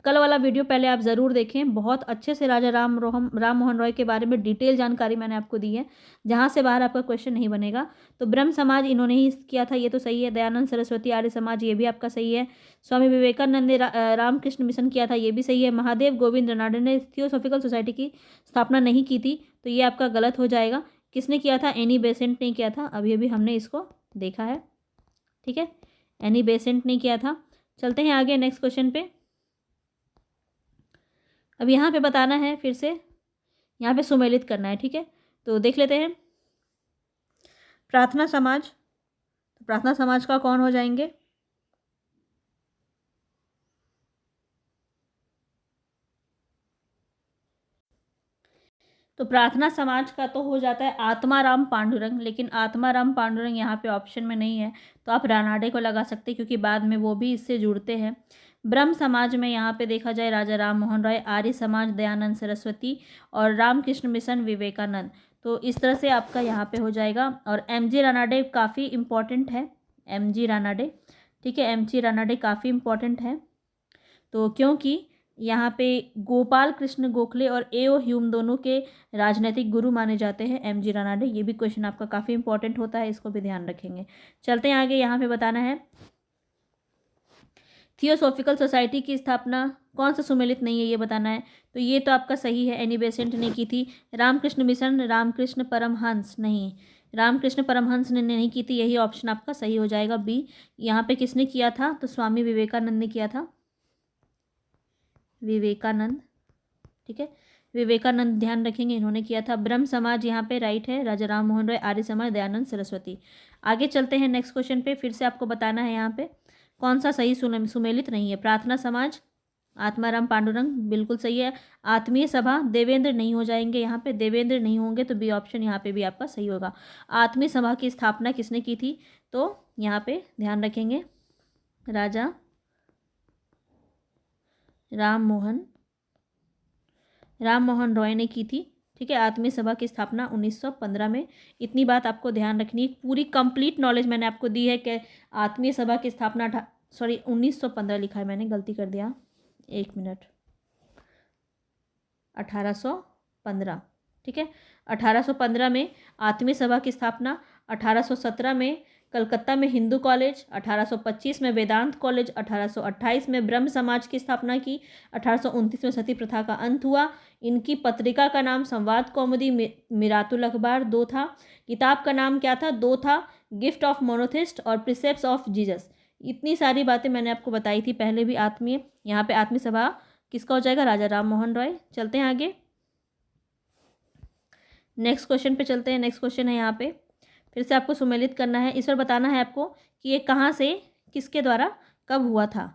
कल वाला वीडियो पहले आप ज़रूर देखें। बहुत अच्छे से राजा राम मोहन रॉय के बारे में डिटेल जानकारी मैंने आपको दी है, जहाँ से बाहर आपका क्वेश्चन नहीं बनेगा। तो ब्रह्म समाज इन्होंने ही किया था, ये तो सही है। दयानंद सरस्वती आर्य समाज, ये भी आपका सही है। स्वामी विवेकानंद ने रामकृष्ण मिशन किया था, ये भी सही है। महादेव गोविंद रनाडे ने थियोसॉफिकल सोसाइटी की स्थापना नहीं की थी, तो ये आपका गलत हो जाएगा। किसने किया था, एनी बेसेंट ने किया था, अभी अभी हमने इसको देखा है। ठीक है, एनी बेसेंट ने किया था। चलते हैं आगे नेक्स्ट क्वेश्चन पे। अब यहाँ पे बताना है, फिर से यहाँ पे सुमेलित करना है। ठीक है, तो देख लेते हैं। प्रार्थना समाज, तो प्रार्थना समाज का कौन हो जाएंगे, तो प्रार्थना समाज का तो हो जाता है आत्माराम पांडुरंग, लेकिन आत्माराम पांडुरंग यहाँ पे ऑप्शन में नहीं है, तो आप रानाडे को लगा सकते हैं क्योंकि बाद में वो भी इससे जुड़ते हैं। ब्रह्म समाज में यहाँ पे देखा जाए राजा राम मोहन राय, आर्य समाज दयानंद सरस्वती और रामकृष्ण मिशन विवेकानंद। तो इस तरह से आपका यहाँ पे हो जाएगा। और एमजी रानाडे काफ़ी इम्पॉर्टेंट है, एमजी रानाडे। ठीक है, एमजी रानाडे काफ़ी इम्पॉर्टेंट है, तो क्योंकि यहाँ पे गोपाल कृष्ण गोखले और एओ ह्यूम दोनों के राजनीतिक गुरु माने जाते हैं एमजी रानाडे। ये भी क्वेश्चन आपका काफ़ी इंपॉर्टेंट होता है, इसको भी ध्यान रखेंगे। चलते हैं आगे, यहाँ पे बताना है थियोसॉफिकल सोसाइटी की स्थापना कौन सा सुमेलित नहीं है, ये बताना है। तो ये तो आपका सही है, एनी बेसेंट ने की थी। रामकृष्ण मिशन, रामकृष्ण परमहंस नहीं, रामकृष्ण परमहंस ने नहीं की थी, यही ऑप्शन आपका सही हो जाएगा बी। यहाँ पे किसने किया था, तो स्वामी विवेकानंद ने किया था, विवेकानंद। ठीक है, विवेकानंद ध्यान रखेंगे, इन्होंने किया था। ब्रह्म समाज यहाँ पे राइट है, राजा राम मोहन राय, आर्य समाज दयानंद सरस्वती। आगे चलते हैं नेक्स्ट क्वेश्चन पे, फिर से आपको बताना है यहाँ पे कौन सा सही सुमेलित नहीं है। प्रार्थना समाज आत्माराम पांडुरंग बिल्कुल सही है। आत्मीय सभा देवेंद्र नहीं हो जाएंगे, यहाँ पे देवेंद्र नहीं होंगे, तो बी ऑप्शन यहाँ पे भी आपका सही होगा। आत्मीय सभा की स्थापना किसने की थी, तो यहाँ पे ध्यान रखेंगे राजा राम मोहन रॉय ने की थी। ठीक है, आत्मीय सभा की स्थापना 1915 में। इतनी बात आपको ध्यान रखनी है, पूरी कंप्लीट नॉलेज मैंने आपको दी है कि आत्मीय सभा की स्थापना 1915 लिखा है मैंने, गलती कर दिया, 1 मिनट, 1815। ठीक है, 1815 में आत्मीय सभा की स्थापना, 1817 में कलकत्ता में हिंदू कॉलेज, 1825 में वेदांत कॉलेज, 1828 में ब्रह्म समाज की स्थापना की, 1829 में सती प्रथा का अंत हुआ। इनकी पत्रिका का नाम संवाद कौमुदी मिरातुल अखबार 2 था। किताब का नाम क्या था, 2 था, गिफ्ट ऑफ मोनोथिस्ट और प्रिसेप्ट्स ऑफ जीसस। इतनी सारी बातें मैंने आपको बताई थी पहले भी। आत्मीय, यहाँ पे आत्मीय सभा किसका हो जाएगा, राजा राम मोहन रॉय। चलते हैं आगे नेक्स्ट क्वेश्चन पे चलते हैं। नेक्स्ट क्वेश्चन है यहाँ पे, फिर से आपको सुमेलित करना है। इस पर बताना है आपको कि ये कहाँ से, किसके द्वारा, कब हुआ था।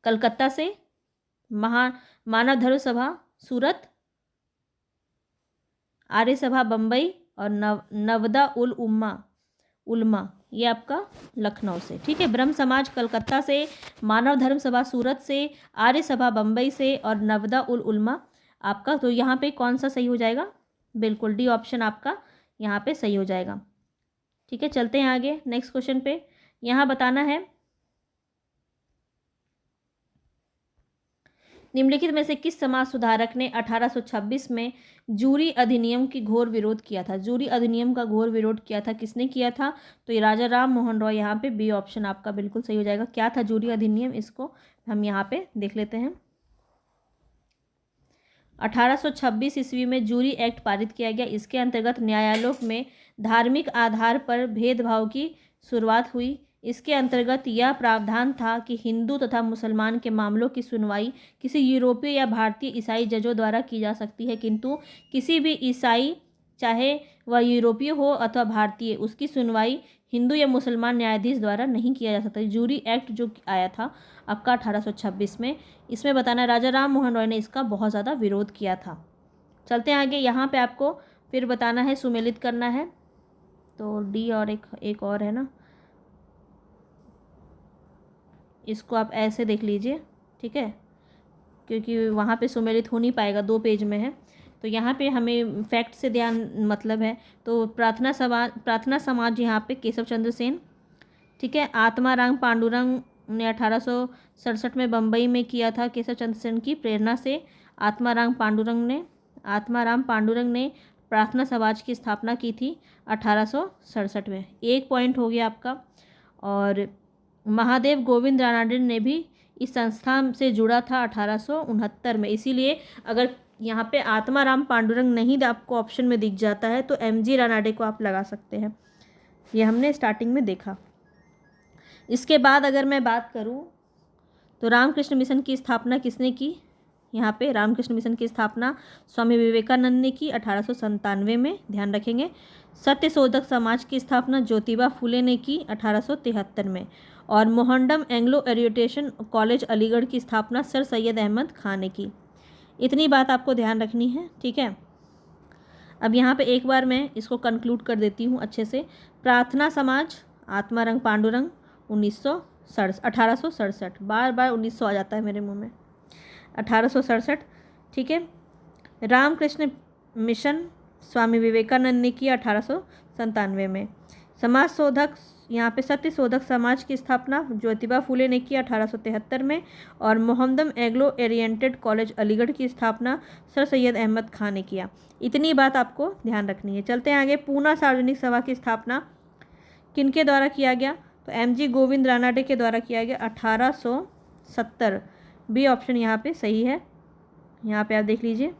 कलकत्ता से, मानव धर्म सभा सूरत, आर्य सभा बम्बई और नवदा उलमा ये आपका लखनऊ से। ठीक है, ब्रह्म समाज कलकत्ता से, मानव धर्म सभा सूरत से, आर्य सभा बम्बई से और नवदा उलमा आपका। तो यहाँ पे कौन सा सही हो जाएगा, बिल्कुल डी ऑप्शन आपका यहाँ पे सही हो जाएगा। ठीक है, चलते हैं आगे नेक्स्ट क्वेश्चन पे। यहाँ बताना है निम्नलिखित में से किस समाज सुधारक ने 1826 में जूरी अधिनियम की घोर विरोध किया था? जूरी अधिनियम का घोर विरोध किया था, किसने किया था? तो ये राजा राम मोहन रॉय, यहाँ पे बी ऑप्शन आपका बिल्कुल सही हो जाएगा। क्या था जूरी अधिनियम, इसको हम यहाँ पे देख लेते हैं। 1826 ईस्वी में जूरी एक्ट पारित किया गया। इसके अंतर्गत न्यायालयों में धार्मिक आधार पर भेदभाव की शुरुआत हुई। इसके अंतर्गत यह प्रावधान था कि हिंदू तथा मुसलमान के मामलों की सुनवाई किसी यूरोपीय या भारतीय ईसाई जजों द्वारा की जा सकती है, किंतु किसी भी ईसाई, चाहे वह यूरोपीय हो अथवा भारतीय, उसकी सुनवाई हिंदू या मुसलमान न्यायाधीश द्वारा नहीं किया जा सकता। जूरी एक्ट जो आया था आपका 1826 में, इसमें बताना राजा राम मोहन रॉय ने इसका बहुत ज़्यादा विरोध किया था। चलते हैं आगे। यहाँ पे आपको फिर बताना है, सुमेलित करना है। तो डी और एक और है ना, इसको आप ऐसे देख लीजिए, ठीक है, क्योंकि वहाँ पे सुमेलित हो नहीं पाएगा, 2 पेज में है। तो यहाँ पे हमें फैक्ट से ध्यान मतलब है। तो प्रार्थना समाज यहाँ पे केशव चंद्र सेन, ठीक है। आत्माराम पांडुरंग ने 1867 में बम्बई में किया था, केशव चंद्र सेन की प्रेरणा से आत्माराम पांडुरंग ने प्रार्थना समाज की स्थापना की थी 1867 में। 1 पॉइंट हो गया आपका। और महादेव गोविंद रानाडे ने भी इस संस्था से जुड़ा था 1869 में। इसीलिए अगर यहाँ पे आत्माराम पांडुरंग नहीं आपको ऑप्शन में दिख जाता है तो एमजी रानाडे को आप लगा सकते हैं। ये हमने स्टार्टिंग में देखा। इसके बाद अगर मैं बात करूँ तो रामकृष्ण मिशन की स्थापना किसने की? यहाँ पे रामकृष्ण मिशन की स्थापना स्वामी विवेकानंद ने की 1897 में, ध्यान रखेंगे। सत्यशोधक समाज की स्थापना ज्योतिबा फुले ने की 1873 में। और Mohammedan Anglo orientation college Aligarh की स्थापना सर सैयद अहमद खान ने की। इतनी बात आपको ध्यान रखनी है, ठीक है। अब यहाँ पे एक बार मैं इसको कंक्लूड कर देती हूँ अच्छे से। प्रार्थना समाज आत्माराम पांडुरंग 1867, बार बार 1900 आ जाता है मेरे मुंह में, 1867, ठीक है। रामकृष्ण मिशन स्वामी विवेकानंद ने किया 1897 में। समाज शोधक यहाँ पे सत्यशोधक समाज की स्थापना ज्योतिबा फुले ने की 1873 में। और Mohammedan Anglo oriented college Aligarh की स्थापना सर सैयद अहमद खान ने किया। इतनी बात आपको ध्यान रखनी है। चलते हैं आगे। पूना सार्वजनिक सभा की स्थापना किनके द्वारा किया गया? तो एमजी गोविंद रानाडे के द्वारा किया गया 1870। बी ऑप्शन यहाँ पे सही है। यहाँ पे आप देख लीजिए।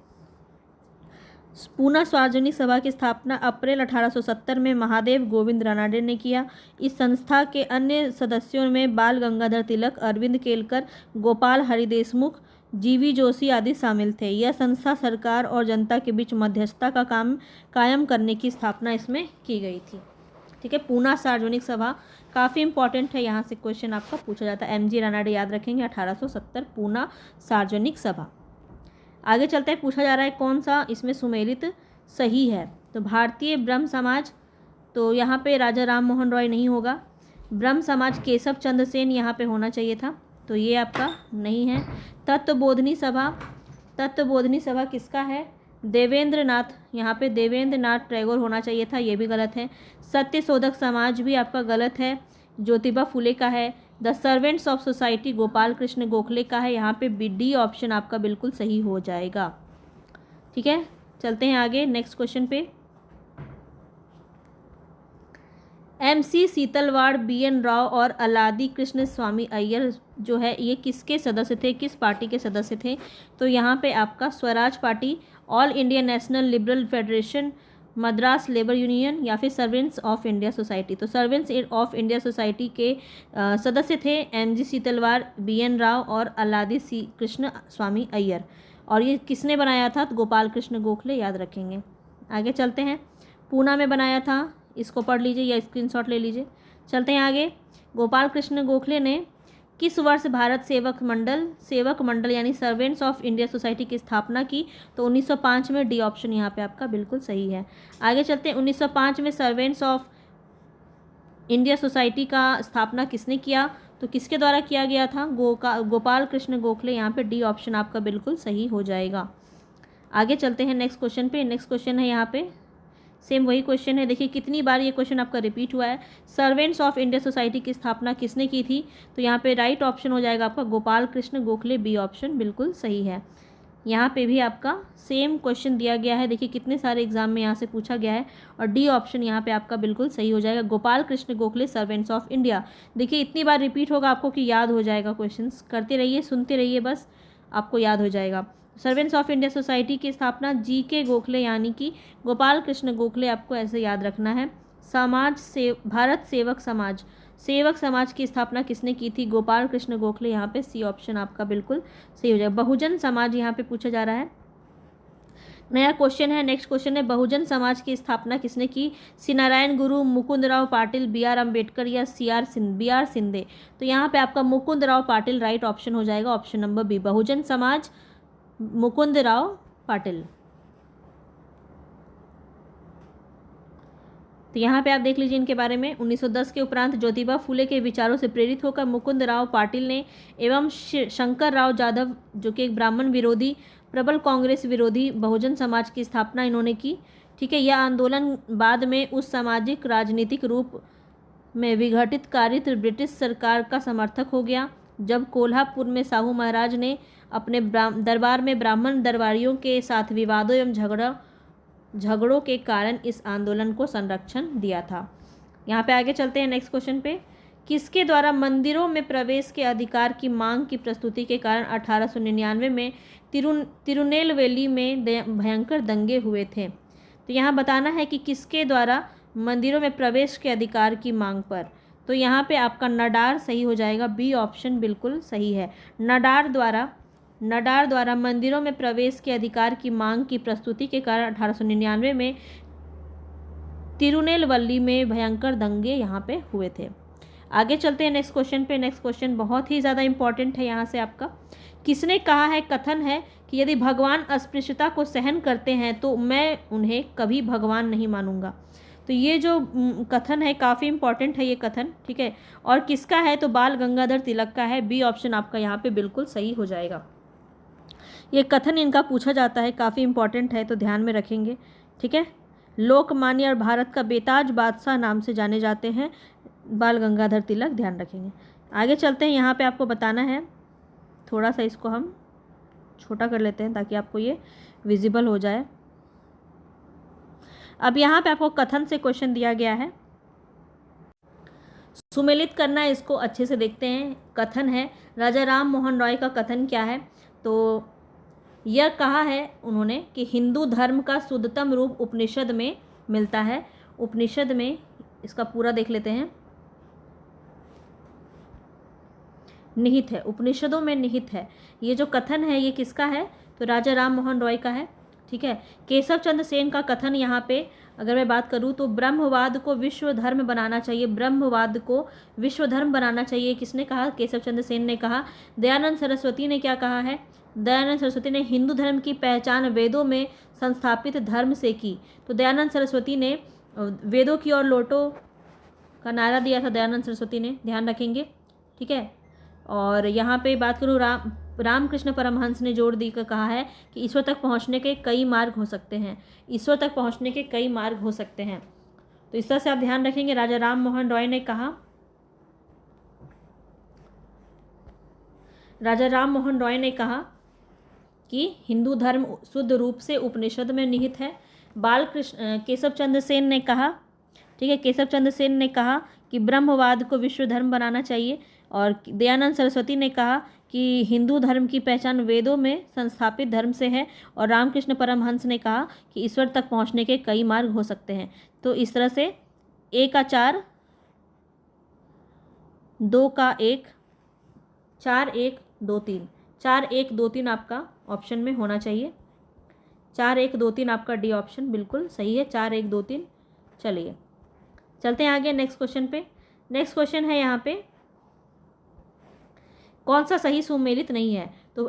पूना सार्वजनिक सभा की स्थापना अप्रैल 1870 में महादेव गोविंद रानाडे ने किया। इस संस्था के अन्य सदस्यों में बाल गंगाधर तिलक, अरविंद केलकर, गोपाल हरि देशमुख, जीवी जोशी आदि शामिल थे। यह संस्था सरकार और जनता के बीच मध्यस्थता का काम कायम करने की स्थापना इसमें की गई थी, ठीक है। पूना सार्वजनिक सभा काफ़ी इंपॉर्टेंट है, यहाँ से क्वेश्चन आपका पूछा जाता है। एमजी रानाडे याद रखेंगे, 1870 पूना सार्वजनिक सभा। आगे चलते हैं। पूछा जा रहा है कौन सा इसमें सुमेलित सही है? तो भारतीय ब्रह्म समाज, तो यहाँ पे राजा राम मोहन रॉय नहीं होगा। ब्रह्म समाज केशव चंद्र सेन यहाँ पे होना चाहिए था, तो ये आपका नहीं है। तत्वबोधिनी सभा किसका है? देवेंद्र नाथ, यहाँ पे देवेंद्र नाथ टैगोर होना चाहिए था, ये भी गलत है। सत्यशोधक समाज भी आपका गलत है, ज्योतिबा फुले का है। The servants of society Gopal Krishna Gokhale का है। यहाँ पे बी डी ऑप्शन आपका बिल्कुल सही हो जाएगा, ठीक है। चलते हैं आगे नेक्स्ट क्वेश्चन पे। एमसी सीतलवाड़, बीएन राव और अलादी कृष्ण स्वामी अय्यर जो है ये किसके सदस्य थे, किस पार्टी के सदस्य थे? तो यहाँ पे आपका Swaraj party, all India national liberal federation, Madras labour union या फिर सर्वेंट्स ऑफ इंडिया सोसाइटी। तो सर्वेंट्स ऑफ इंडिया सोसाइटी के सदस्य थे एमजी सीतलवाड़, बीएन राव और अलादी कृष्ण स्वामी अय्यर। और ये किसने बनाया था? तो गोपाल कृष्ण गोखले, याद रखेंगे। आगे चलते हैं। पूना में बनाया था, इसको पढ़ लीजिए या स्क्रीनशॉट ले लीजिए। चलते हैं आगे। गोपाल कृष्ण गोखले ने किस वर्ष भारत सेवक मंडल यानी सर्वेंट्स ऑफ इंडिया सोसाइटी की स्थापना की? तो 1905 में, डी ऑप्शन यहाँ पे आपका बिल्कुल सही है। आगे चलते हैं। 1905 में सर्वेंट्स ऑफ इंडिया सोसाइटी का स्थापना किसने किया? तो किसके द्वारा किया गया था? गोपाल कृष्ण गोखले, यहाँ पे डी ऑप्शन आपका बिल्कुल सही हो जाएगा। आगे चलते हैं नेक्स्ट क्वेश्चन पे। नेक्स्ट क्वेश्चन है यहाँ पे सेम वही क्वेश्चन है। देखिए कितनी बार ये क्वेश्चन आपका रिपीट हुआ है। सर्वेंट्स ऑफ इंडिया सोसाइटी की स्थापना किसने की थी? तो यहाँ पे राइट ऑप्शन हो जाएगा आपका गोपाल कृष्ण गोखले, बी ऑप्शन बिल्कुल सही है। यहाँ पे भी आपका सेम क्वेश्चन दिया गया है। देखिए कितने सारे एग्जाम में यहाँ से पूछा गया है और डी ऑप्शन यहाँ पे आपका बिल्कुल सही हो जाएगा, Gopal Krishna Gokhale, servants of India. देखिए इतनी बार रिपीट होगा आपको कि याद हो जाएगा। क्वेश्चंस करते रहिए, सुनते रहिए, बस आपको याद हो जाएगा। सर्वेंट्स ऑफ इंडिया सोसाइटी की स्थापना जी.के. गोखले यानी कि गोपाल कृष्ण गोखले, आपको ऐसे याद रखना है। भारत सेवक समाज, सेवक समाज की स्थापना किसने की थी? गोपाल कृष्ण गोखले, यहाँ पे सी ऑप्शन आपका बिल्कुल सही हो जाएगा। बहुजन समाज यहाँ पे पूछा जा रहा है, नया क्वेश्चन है। नेक्स्ट क्वेश्चन है, बहुजन समाज की स्थापना किसने की? सी नारायण गुरु, मुकुंदराव पाटिल, बी.आर. अम्बेडकर या बी.आर. सिंधे। तो यहाँ पे आपका मुकुंदराव पाटिल राइट ऑप्शन हो जाएगा, option number B, Bahujan Samaj Mukundrao Patil. तो यहाँ पे आप देख लीजिए इनके बारे में। 1910 के उपरांत ज्योतिबा फूले के विचारों से प्रेरित होकर मुकुंदराव पाटिल ने एवं शंकर राव जाधव, जो कि एक ब्राह्मण विरोधी प्रबल कांग्रेस विरोधी बहुजन समाज की स्थापना इन्होंने की। ठीक है, यह आंदोलन बाद में उस सामाजिक राजनीतिक रूप में विघटित कारित ब्रिटिश सरकार का समर्थक हो गया, जब कोल्हापुर में साहू महाराज ने अपने दरबार में ब्राह्मण दरबारियों के साथ विवादों एवं झगड़ों के कारण इस आंदोलन को संरक्षण दिया था। यहाँ पे आगे चलते हैं नेक्स्ट क्वेश्चन पे। किसके द्वारा मंदिरों में प्रवेश के अधिकार की मांग की प्रस्तुति के कारण 1899 में तिरुनेलवेली में भयंकर दंगे हुए थे? तो यहाँ बताना है कि किसके द्वारा मंदिरों में प्रवेश के अधिकार की मांग पर। तो यहाँ पे आपका नडार सही हो जाएगा, बी ऑप्शन बिल्कुल सही है। नडार द्वारा मंदिरों में प्रवेश के अधिकार की मांग की प्रस्तुति के कारण 1899 में तिरुनेलवेली में भयंकर दंगे यहाँ पे हुए थे। आगे चलते हैं नेक्स्ट क्वेश्चन पे। नेक्स्ट क्वेश्चन बहुत ही ज़्यादा इंपॉर्टेंट है यहाँ से आपका। किसने कहा है, कथन है कि यदि भगवान अस्पृश्यता को सहन करते हैं तो मैं उन्हें कभी भगवान नहीं मानूंगा? तो ये जो कथन है काफ़ी इंपॉर्टेंट है ये कथन। ठीक है, और किसका है? तो बाल गंगाधर तिलक का है, बी ऑप्शन आपका यहाँ पे बिल्कुल सही हो जाएगा। ये कथन इनका पूछा जाता है, काफ़ी इंपॉर्टेंट है तो ध्यान में रखेंगे। ठीक है, लोकमान्य और भारत का बेताज बादशाह नाम से जाने जाते हैं बाल गंगाधर तिलक, ध्यान रखेंगे। आगे चलते हैं, यहाँ पे आपको बताना है, थोड़ा सा इसको हम छोटा कर लेते हैं ताकि आपको ये विजिबल हो जाए। अब यहाँ पे आपको कथन से क्वेश्चन दिया गया है, सुमेलित करना है, इसको अच्छे से देखते हैं। कथन है, राजा राम मोहन रॉय का कथन क्या है? तो यह कहा है उन्होंने कि हिंदू धर्म का शुद्धतम रूप उपनिषद में मिलता है। उपनिषद में, इसका पूरा देख लेते हैं, निहित है, उपनिषदों में निहित है। ये जो कथन है ये किसका है? तो राजा राम मोहन रॉय का है। ठीक है, केशव चंद्र सेन का कथन यहाँ पे अगर मैं बात करूँ तो ब्रह्मवाद को विश्व धर्म बनाना चाहिए, ब्रह्मवाद को विश्व धर्म बनाना चाहिए। किसने कहा? केशव चंद्र सेन ने कहा। दयानंद सरस्वती ने क्या कहा है? दयानंद सरस्वती ने हिंदू धर्म की पहचान वेदों में संस्थापित धर्म से की। तो दयानंद सरस्वती ने वेदों की ओर लौटो का नारा दिया था, दयानंद सरस्वती ने, ध्यान रखेंगे। ठीक है, और यहाँ पे बात करूँ रामकृष्ण परमहंस ने जोर देकर कहा है कि ईश्वर तक पहुँचने के कई मार्ग हो सकते हैं, ईश्वर तक पहुँचने के कई मार्ग हो सकते हैं। तो इस तरह से आप ध्यान रखेंगे। राजा राम मोहन रॉय ने कहा, राजा राम मोहन रॉय ने कहा कि हिंदू धर्म शुद्ध रूप से उपनिषद में निहित है। केशव चंद्र सेन ने कहा, ठीक है, केशव चंद्र सेन ने कहा कि ब्रह्मवाद को विश्व धर्म बनाना चाहिए। और दयानंद सरस्वती ने कहा कि हिंदू धर्म की पहचान वेदों में संस्थापित धर्म से है। और रामकृष्ण परमहंस ने कहा कि ईश्वर तक पहुंचने के कई मार्ग हो सकते हैं। तो इस तरह से 1 का 4, 2 का 1, 4 1 2 3, 4 1 2 3 आपका ऑप्शन में होना चाहिए। 4 1 2 3 आपका डी ऑप्शन बिल्कुल सही है, 4 1 2 3। चलिए चलते हैं आगे नेक्स्ट क्वेश्चन पे। नेक्स्ट क्वेश्चन है यहाँ पे, कौन सा सही सुमेलित नहीं है? तो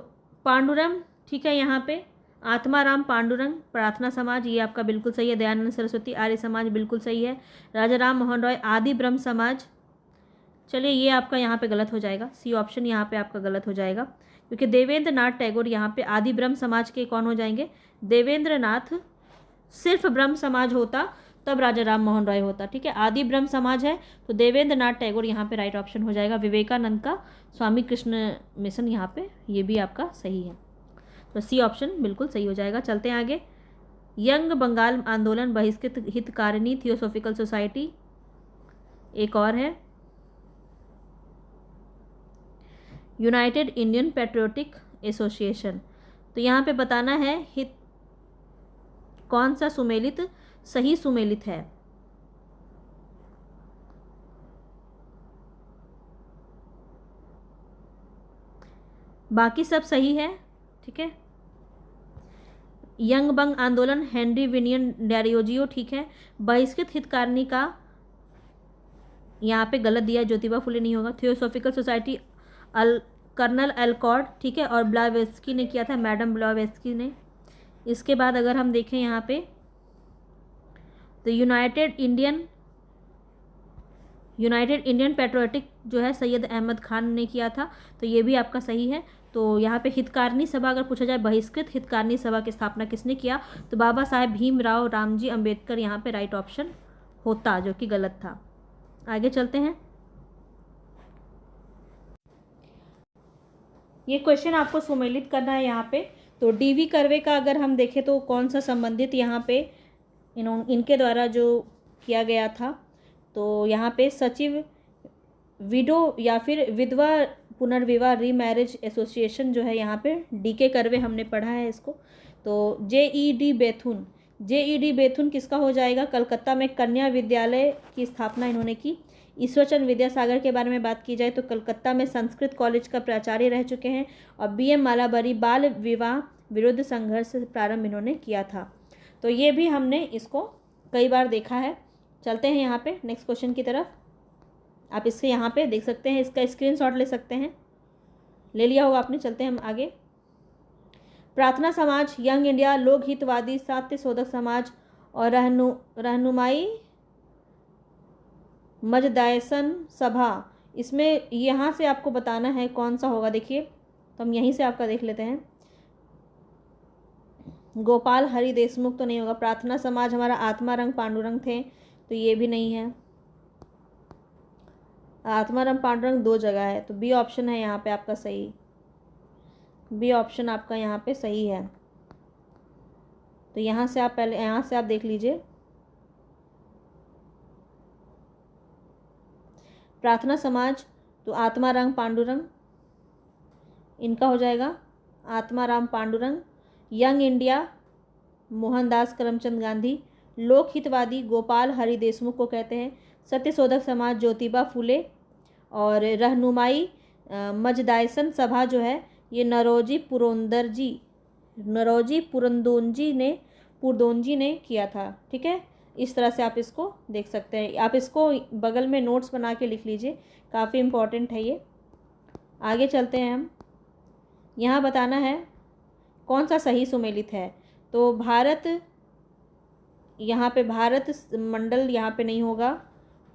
पांडुरंग, ठीक है, यहाँ पे आत्माराम पांडुरंग प्रार्थना समाज, ये आपका बिल्कुल सही है। दयानंद सरस्वती आर्य समाज बिल्कुल सही है। राजा राम मोहन रॉय आदि ब्रह्म समाज, चलिए ये आपका यहाँ पे गलत हो जाएगा, सी ऑप्शन यहाँ पे आपका गलत हो जाएगा, क्योंकि देवेंद्र नाथ टैगोर यहाँ पे आदि ब्रह्म समाज के कौन हो जाएंगे? देवेंद्र नाथ सिर्फ ब्रह्म समाज होता तब राजा राम मोहन रॉय होता। ठीक है, आदि ब्रह्म समाज है तो देवेंद्र नाथ टैगोर यहाँ पे राइट ऑप्शन हो जाएगा। विवेकानंद का स्वामी कृष्ण मिशन यहाँ पे, ये भी आपका सही है, तो सी ऑप्शन बिल्कुल सही हो जाएगा। चलते हैं आगे। यंग बंगाल आंदोलन, बहिष्कृत हितकारिणी थियोसॉफिकल सोसाइटी, एक और है यूनाइटेड इंडियन पैट्रियोटिक एसोसिएशन। तो यहाँ पे बताना है हित कौन सा सुमेलित सही सुमेलित है। बाकी सब सही है। ठीक है, यंग बंग आंदोलन हेनरी विनियन डैरियोजियो, ठीक है। बहिष्कृत हितकारिणी का यहाँ पे गलत दिया, ज्योतिबा फुले नहीं होगा। थियोसॉफिकल सोसाइटी कर्नल एलकॉर्ड, ठीक है, और ब्लावेस्की ने किया था, मैडम ब्लावेस्की ने। इसके बाद अगर हम देखें यहाँ पे तो यूनाइटेड इंडियन पैट्रियोटिक जो है सैयद अहमद खान ने किया था, तो ये भी आपका सही है। तो यहाँ पे हितकारिणी सभा अगर पूछा जाए, बहिष्कृत हितकारिणी सभा की स्थापना किसने किया, तो बाबा साहेब भीमराव रामजी अंबेडकर यहाँ पे राइट ऑप्शन होता, जो कि गलत था। आगे चलते हैं। ये क्वेश्चन आपको सुमेलित करना है यहाँ पे। तो डीवी कर्वे का अगर हम देखें तो कौन सा संबंधित यहाँ पे इनके द्वारा जो किया गया था, तो यहाँ पे सचिव विडो या फिर विधवा पुनर्विवाह रीमैरिज एसोसिएशन जो है यहाँ पे डीके कर्वे हमने पढ़ा है इसको। तो जेईडी बेथुन किसका हो जाएगा, कलकत्ता में कन्या विद्यालय की स्थापना इन्होंने की। ईश्वरचंद्र विद्यासागर के बारे में बात की जाए तो कलकत्ता में संस्कृत कॉलेज का प्राचार्य रह चुके हैं। और बीएम मालाबारी बाल विवाह विरुद्ध संघर्ष प्रारंभ इन्होंने किया था। तो ये भी हमने इसको कई बार देखा है। चलते हैं यहाँ पे नेक्स्ट क्वेश्चन की तरफ। आप इसके यहाँ पे देख सकते हैं, इसका स्क्रीनशॉट ले सकते हैं, ले लिया होगा आपने। चलते हैं हम आगे। प्रार्थना समाज, यंग इंडिया, लोक हितवादी, सात्य शोधक समाज और रहनुमाई मजदायसन सभा, इसमें यहाँ से आपको बताना है कौन सा होगा। देखिए, तो हम यहीं से आपका देख लेते हैं। गोपाल हरि देशमुख तो नहीं होगा। प्रार्थना समाज हमारा आत्मारंग पांडुरंग थे, तो ये भी नहीं है। आत्माराम पांडुरंग दो जगह है, तो बी ऑप्शन है यहाँ पे आपका सही। बी ऑप्शन आपका यहाँ पे सही है। तो यहाँ से आप पहले यहाँ से आप देख लीजिए। प्रार्थना समाज तो आत्माराम पांडुरंग इनका हो जाएगा, आत्माराम पांडुरंग। Young India Mohandas Karamchand Gandhi. लोक हितवादी गोपाल हरि देशमुख को कहते हैं। सत्यशोधक समाज ज्योतिबा फुले। और रहनुमाई मजदायसन सभा जो है ये नरोजी पुरदोंजी ने किया था। ठीक है, इस तरह से आप इसको देख सकते हैं। आप इसको बगल में नोट्स बना के लिख लीजिए, काफ़ी इम्पॉर्टेंट है ये। आगे चलते हैं हम। यहाँ बताना है कौन सा सही सुमेलित है। तो भारत, यहाँ पे भारत मंडल यहाँ पे नहीं होगा।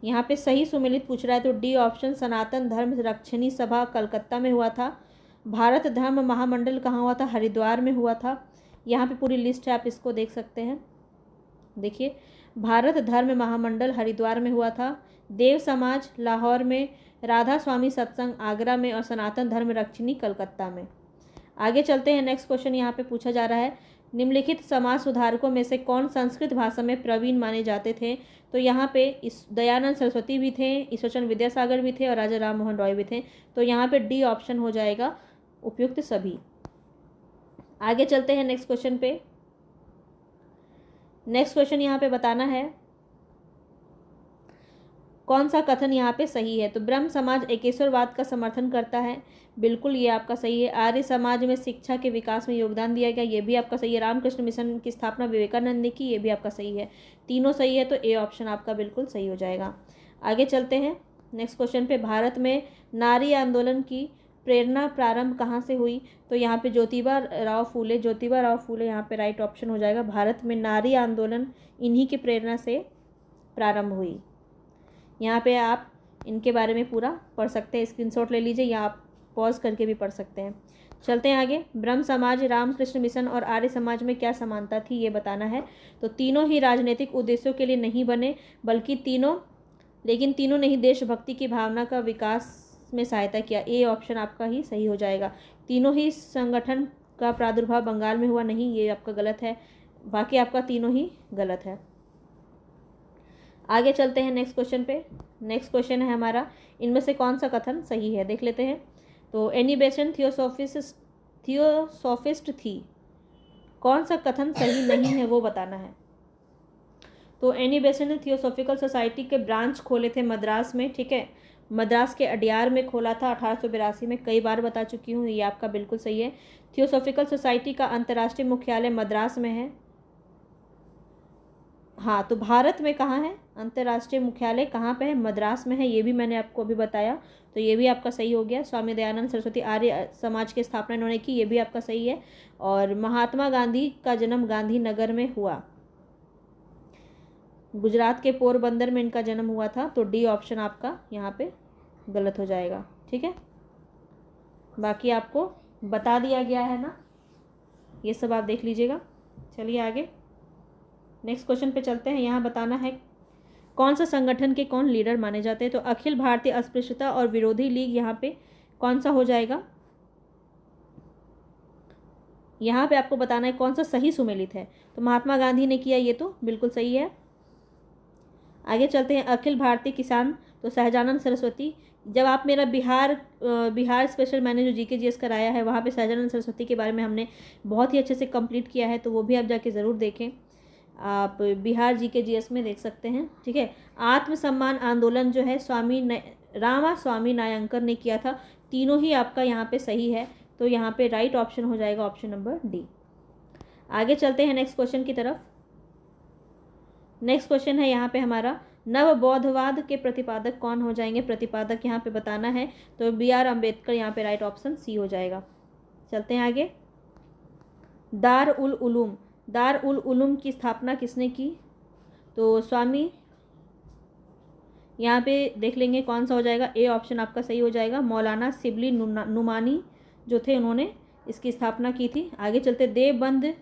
यहाँ पे सही सुमेलित पूछ रहा है तो डी ऑप्शन सनातन धर्म रक्षणी सभा कलकत्ता में हुआ था। भारत धर्म महामंडल कहाँ हुआ था, हरिद्वार में हुआ था। यहाँ पे पूरी लिस्ट है, आप इसको देख सकते हैं। देखिए, भारत धर्म महामंडल हरिद्वार में हुआ था, देव समाज लाहौर में, राधा स्वामी सत्संग आगरा में और सनातन धर्म रक्षिणी कलकत्ता में। आगे चलते हैं। नेक्स्ट क्वेश्चन यहाँ पे पूछा जा रहा है, निम्नलिखित समाज सुधारकों में से कौन संस्कृत भाषा में प्रवीण माने जाते थे। तो यहाँ पे इस दयानंद सरस्वती भी थे, ईश्वरचंद्र विद्यासागर भी थे और राजा राम मोहन रॉय भी थे। तो यहाँ पे डी ऑप्शन हो जाएगा उपयुक्त सभी। आगे चलते हैं नेक्स्ट क्वेश्चन पे। नेक्स्ट क्वेश्चन यहाँ पे बताना है कौन सा कथन यहाँ पे सही है। तो ब्रह्म समाज एकेश्वरवाद का समर्थन करता है, बिल्कुल ये आपका सही है। आर्य समाज में शिक्षा के विकास में योगदान दिया गया, ये भी आपका सही है। रामकृष्ण मिशन की स्थापना विवेकानंद ने की, ये भी आपका सही है। तीनों सही है, तो ए ऑप्शन आपका बिल्कुल सही हो जाएगा। आगे चलते हैं नेक्स्ट क्वेश्चन पे। भारत में नारी आंदोलन की प्रेरणा प्रारंभ कहाँ से हुई। तो यहाँ पे ज्योतिबा राव फूले यहाँ पे राइट ऑप्शन हो जाएगा। भारत में नारी आंदोलन इन्हीं की प्रेरणा से प्रारंभ हुई। यहाँ पे आप इनके बारे में पूरा पढ़ सकते हैं, स्क्रीनशॉट ले लीजिए या आप पॉज करके भी पढ़ सकते हैं। चलते हैं आगे। ब्रह्म समाज, रामकृष्ण मिशन और आर्य समाज में क्या समानता थी, ये बताना है। तो तीनों ही राजनीतिक उद्देश्यों के लिए नहीं बने, बल्कि तीनों ने ही देशभक्ति की भावना का विकास में सहायता किया। ए ऑप्शन आपका ही सही हो जाएगा। तीनों ही संगठन का प्रादुर्भाव बंगाल में हुआ, नहीं, ये आपका गलत है। बाकी आपका तीनों ही गलत है। आगे चलते हैं नेक्स्ट क्वेश्चन पे। नेक्स्ट क्वेश्चन है हमारा, इनमें से कौन सा कथन सही है, देख लेते हैं। तो एनी बेसेंट थियोसॉफिस्ट थी, कौन सा कथन सही नहीं है वो बताना है। तो एनी बेसेंट ने थियोसॉफिकल सोसाइटी के ब्रांच खोले थे मद्रास में, ठीक है, मद्रास के अडियार में खोला था 1882 में। कई बार बता चुकी हूँ, ये आपका बिल्कुल सही है। थियोसॉफिकल सोसाइटी का अंतर्राष्ट्रीय मुख्यालय मद्रास में है। हाँ, तो भारत में कहाँ है अंतर्राष्ट्रीय मुख्यालय, कहाँ पे है, मद्रास में है, ये भी मैंने आपको अभी बताया, तो ये भी आपका सही हो गया। स्वामी दयानंद सरस्वती आर्य समाज की स्थापना इन्होंने की, ये भी आपका सही है। और महात्मा गांधी का जन्म गांधीनगर में हुआ, गुजरात के पोरबंदर में इनका जन्म हुआ था, तो डी ऑप्शन आपका यहाँ पे गलत हो जाएगा, ठीक है। बाकी आपको बता दिया गया है ना, ये सब आप देख लीजिएगा। चलिए आगे नेक्स्ट क्वेश्चन पे चलते हैं। यहाँ बताना है कौन सा संगठन के कौन लीडर माने जाते हैं। तो अखिल भारतीय अस्पृश्यता और विरोधी लीग यहाँ पे कौन सा हो जाएगा, यहाँ पे आपको बताना है कौन सा सही सुमेलित है। तो महात्मा गांधी ने किया, ये तो बिल्कुल सही है। आगे चलते हैं, अखिल भारतीय किसान, तो सहजानंद सरस्वती। जब आप मेरा बिहार स्पेशल मैंने जो जीके जीएस कराया है, वहाँ पे सहजानंद सरस्वती के बारे में हमने बहुत ही अच्छे से कंप्लीट किया है, तो वो भी आप जाके ज़रूर देखें, आप बिहार जीके जीएस में देख सकते हैं, ठीक है। आत्मसम्मान आंदोलन जो है रामा स्वामी नायंकर ने किया था। तीनों ही आपका यहाँ पे सही है, तो यहाँ पे राइट ऑप्शन हो जाएगा ऑप्शन नंबर डी। आगे चलते हैं नेक्स्ट क्वेश्चन की तरफ। नेक्स्ट क्वेश्चन है यहाँ पे हमारा, नव बौद्धवाद के प्रतिपादक कौन हो जाएंगे, प्रतिपादक यहाँ पे बताना है। तो BR अम्बेडकर यहाँ पे राइट ऑप्शन सी हो जाएगा। चलते हैं आगे। दार उल उलूम की स्थापना किसने की, तो स्वामी, यहाँ पे देख लेंगे कौन सा हो जाएगा। ए ऑप्शन आपका सही हो जाएगा, मौलाना शिबली नुमानी जो थे, उन्होंने इसकी स्थापना की थी। आगे चलते, देवबंद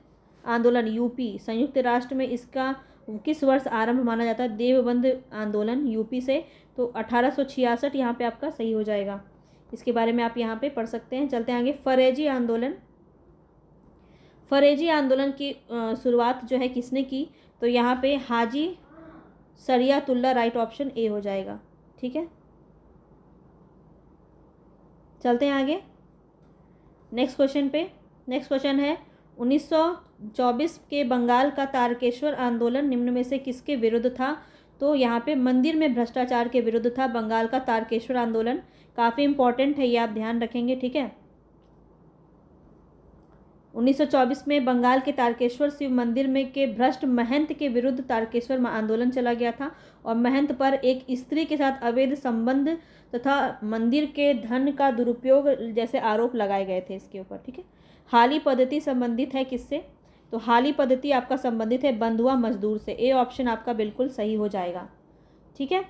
आंदोलन यूपी, संयुक्त राष्ट्र में इसका किस वर्ष आरंभ माना जाता है, देवबंद आंदोलन यूपी से, तो 1866 यहाँ पे आपका सही हो जाएगा। इसके बारे में आप यहाँ पे पढ़ सकते हैं। चलते हैं आगे। फरेजी आंदोलन की शुरुआत जो है किसने की, तो यहाँ पे हाजी शरियतुल्लाह, राइट ऑप्शन ए हो जाएगा, ठीक है। चलते हैं आगे नेक्स्ट क्वेश्चन पे। नेक्स्ट क्वेश्चन है, 1924 के बंगाल का तारकेश्वर आंदोलन निम्न में से किसके विरुद्ध था। तो यहाँ पे मंदिर में भ्रष्टाचार के विरुद्ध था बंगाल का तारकेश्वर आंदोलन। काफ़ी इंपॉर्टेंट है, ये आप ध्यान रखेंगे, ठीक है। 1924 में बंगाल के तारकेश्वर शिव मंदिर में के भ्रष्ट महंत के विरुद्ध तारकेश्वर आंदोलन चला गया था, और महंत पर एक स्त्री के साथ अवैध संबंध तथा मंदिर के धन का दुरुपयोग जैसे आरोप लगाए गए थे इसके ऊपर, ठीक है। हाली पद्धति संबंधित है किससे, तो हाली पद्धति आपका संबंधित है बंधुआ मजदूर से। ए ऑप्शन आपका बिल्कुल सही हो जाएगा, ठीक है।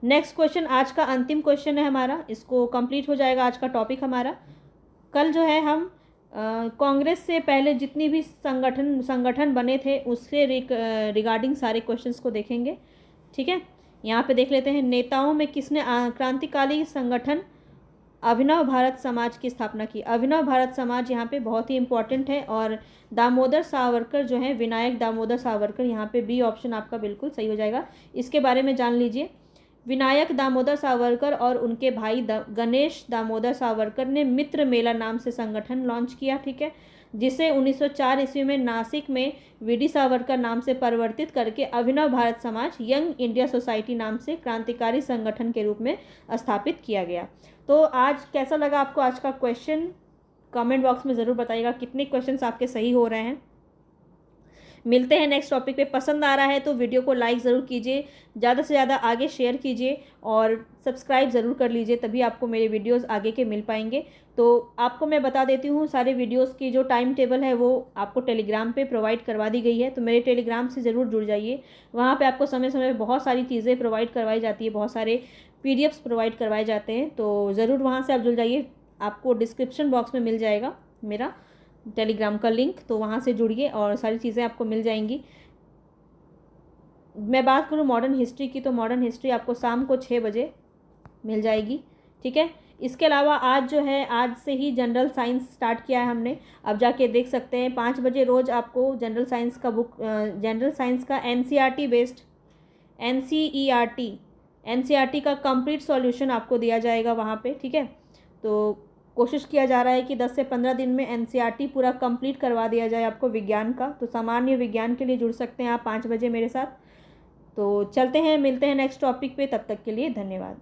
नेक्स्ट क्वेश्चन आज का अंतिम क्वेश्चन है हमारा, इसको कंप्लीट हो जाएगा आज का टॉपिक हमारा। कल जो है हम कांग्रेस से पहले जितनी भी संगठन बने थे उससे रिगार्डिंग सारे क्वेश्चंस को देखेंगे, ठीक है। यहाँ पे देख लेते हैं, नेताओं में किसने क्रांतिकाली संगठन अभिनव भारत समाज की स्थापना की। अभिनव भारत समाज यहाँ पे बहुत ही इंपॉर्टेंट है, और दामोदर सावरकर जो है, विनायक दामोदर सावरकर, यहाँ पे बी ऑप्शन आपका बिल्कुल सही हो जाएगा। इसके बारे में जान लीजिए। विनायक दामोदर सावरकर और उनके भाई गणेश दामोदर सावरकर ने मित्र मेला नाम से संगठन लॉन्च किया, ठीक है, जिसे 1904 ईस्वी में नासिक में वीडी सावरकर नाम से परिवर्तित करके अभिनव भारत समाज यंग इंडिया सोसाइटी नाम से क्रांतिकारी संगठन के रूप में स्थापित किया गया। तो आज कैसा लगा आपको आज का क्वेश्चन, कमेंट बॉक्स में ज़रूर बताइएगा कितने क्वेश्चंस आपके सही हो रहे हैं। मिलते हैं नेक्स्ट टॉपिक पे। पसंद आ रहा है तो वीडियो को लाइक ज़रूर कीजिए, ज़्यादा से ज़्यादा आगे शेयर कीजिए, और सब्सक्राइब ज़रूर कर लीजिए, तभी आपको मेरे वीडियोस आगे के मिल पाएंगे। तो आपको मैं बता देती हूँ, सारे वीडियोस की जो टाइम टेबल है वो आपको टेलीग्राम पे प्रोवाइड करवा दी गई है, तो मेरे टेलीग्राम से ज़रूर जुड़ जाइए। वहाँ पर आपको समय समय पर बहुत सारी चीज़ें प्रोवाइड करवाई जाती है, बहुत सारे PDFs प्रोवाइड करवाए जाते हैं, तो ज़रूर वहाँ से आप जुड़ जाइए। आपको डिस्क्रिप्शन बॉक्स में मिल जाएगा मेरा टेलीग्राम का लिंक, तो वहाँ से जुड़िए और सारी चीज़ें आपको मिल जाएंगी। मैं बात करूँ मॉडर्न हिस्ट्री की, तो मॉडर्न हिस्ट्री आपको शाम को 6 बजे मिल जाएगी, ठीक है। इसके अलावा आज जो है, आज से ही जनरल साइंस स्टार्ट किया है हमने, अब जाके देख सकते हैं 5 बजे रोज़ आपको जनरल साइंस का बुक, जनरल साइंस का NCERT बेस्ड NCERT का कंप्लीट सॉल्यूशन आपको दिया जाएगा वहाँ पे, ठीक है। तो कोशिश किया जा रहा है कि 10 से 15 दिन में NCERT पूरा कंप्लीट करवा दिया जाए आपको विज्ञान का। तो सामान्य विज्ञान के लिए जुड़ सकते हैं आप 5 बजे मेरे साथ। तो चलते हैं, मिलते हैं नेक्स्ट टॉपिक पे, तब तक के लिए धन्यवाद।